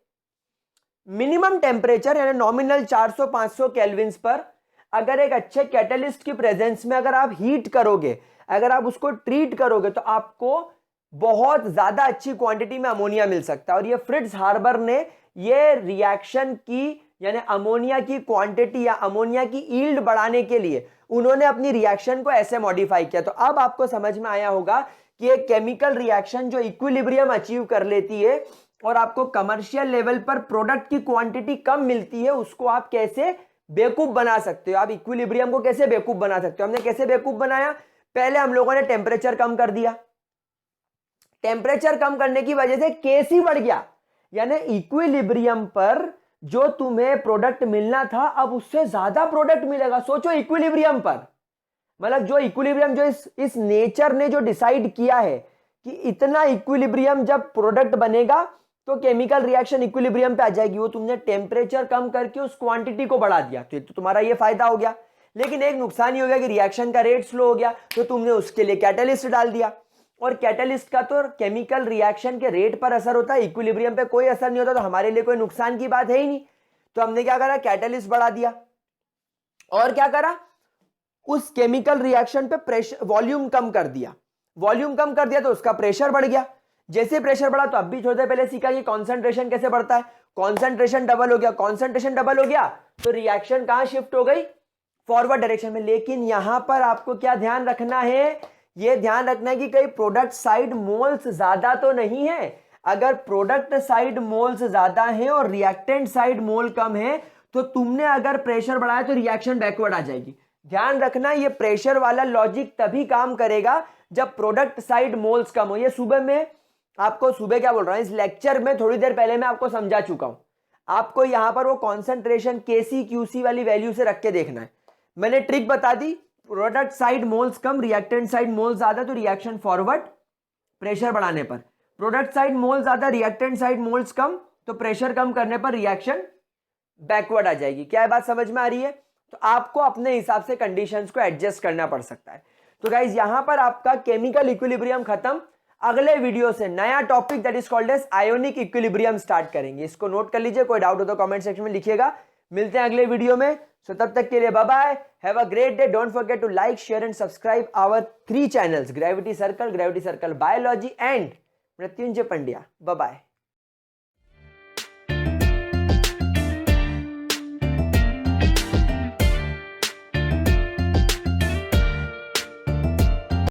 [SPEAKER 1] मिनिमम टेम्परेचर यानी नॉमिनल 400-500 केल्विन पर अगर एक अच्छे कैटलिस्ट की प्रेजेंस में अगर आप हीट करोगे, अगर आप उसको ट्रीट करोगे, तो आपको बहुत ज्यादा अच्छी क्वांटिटी में अमोनिया मिल सकता है। और ये फ्रिट्ज हार्बर ने ये रिएक्शन की यानी अमोनिया की क्वांटिटी या अमोनिया की यील्ड बढ़ाने के लिए उन्होंने अपनी रिएक्शन को ऐसे मॉडिफाई किया। तो अब आपको समझ में आया होगा कि एक केमिकल रिएक्शन जो इक्विलिब्रियम अचीव कर लेती है और आपको कमर्शियल लेवल पर प्रोडक्ट की क्वांटिटी कम मिलती है, उसको आप कैसे बेवकूफ बना सकते हो, आप इक्विलिब्रियम को कैसे बेवकूफ बना सकते हो। हमने कैसे बेवकूफ बनाया, पहले हम लोगों ने टेम्परेचर कम कर दिया, टेम्परेचर कम करने की वजह से केसी बढ़ गया, यानी इक्विलिब्रियम पर जो तुम्हें प्रोडक्ट मिलना था अब उससे ज्यादा प्रोडक्ट मिलेगा। सोचो इक्विलिब्रियम पर, मतलब जो इक्विलिब्रियम जो इस नेचर ने जो डिसाइड किया है कि इतना इक्विलिब्रियम जब प्रोडक्ट बनेगा तो केमिकल रिएक्शन इक्विलिब्रियम पे आ जाएगी, वो तुमने टेम्परेचर कम करके उस क्वांटिटी को बढ़ा दिया, तो तुम्हारा ये फायदा हो गया। लेकिन एक नुकसान ही हो गया कि रिएक्शन का रेट स्लो हो गया, तो तुमने उसके लिए कैटलिस्ट डाल दिया। और कैटलिस्ट का तो केमिकल रिएक्शन के रेट पर असर होता है, इक्विलिब्रियम पे कोई असर नहीं होता, तो हमारे लिए कोई नुकसान की बात है ही नहीं। तो हमने क्या करा, कैटलिस्ट बढ़ा दिया। और क्या करा, उस केमिकल रिएक्शन पे प्रेशर वॉल्यूम कम कर दिया, वॉल्यूम कम कर दिया तो उसका प्रेशर बढ़ गया। जैसे प्रेशर बढ़ा तो अब भी थोड़ी देर पहले सीखा कि कॉन्सेंट्रेशन कैसे बढ़ता है, कॉन्सेंट्रेशन डबल हो गया, कॉन्सेंट्रेशन डबल हो गया तो रिएक्शन कहां शिफ्ट हो गई, फॉरवर्ड डायरेक्शन में। लेकिन यहां पर आपको क्या ध्यान रखना है, यह ध्यान रखना है कि कहीं प्रोडक्ट साइड मोल्स ज्यादा तो नहीं है। अगर प्रोडक्ट साइड मोल्स ज्यादा है और रिएक्टेंट साइड मोल कम है, तो तुमने अगर प्रेशर बढ़ाया तो रिएक्शन बैकवर्ड आ जाएगी। ध्यान रखना, ये प्रेशर वाला लॉजिक तभी काम करेगा जब प्रोडक्ट साइड मोल्स कम हो। ये सुबह में आपको, सुबह क्या बोल रहा हूं, इस लेक्चर में थोड़ी देर पहले मैं आपको समझा चुका हूं। आपको यहां पर वो कॉन्सेंट्रेशन केसी क्यूसी वाली वैल्यू से रख के देखना है। मैंने ट्रिक बता दी, प्रोडक्ट साइड मोल्स कम, रिएक्टेंट साइड मोल्स ज्यादा, तो रिएक्शन फॉरवर्ड प्रेशर बढ़ाने पर। प्रोडक्ट साइड मोल ज्यादा, रिएक्टेंट साइड मोल्स कम, तो प्रेशर कम करने पर रिएक्शन बैकवर्ड आ जाएगी। क्या बात समझ में आ रही है? तो आपको अपने हिसाब से कंडीशंस को एडजस्ट करना पड़ सकता है। तो गाइज यहां पर आपका केमिकल इक्विलिब्रियम खत्म। अगले वीडियो से नया topic that is called as ionic equilibrium start करेंगे। इसको नोट कर लीजिए, कोई डाउट हो तो कमेंट सेक्शन में लिखिएगा। मिलते हैं अगले वीडियो में। सो तब तक के लिए bye bye, have a great day. Don't forget to like, share and subscribe our 3 channels, gravity circle biology and Mrityunjay Pandya. Bye bye.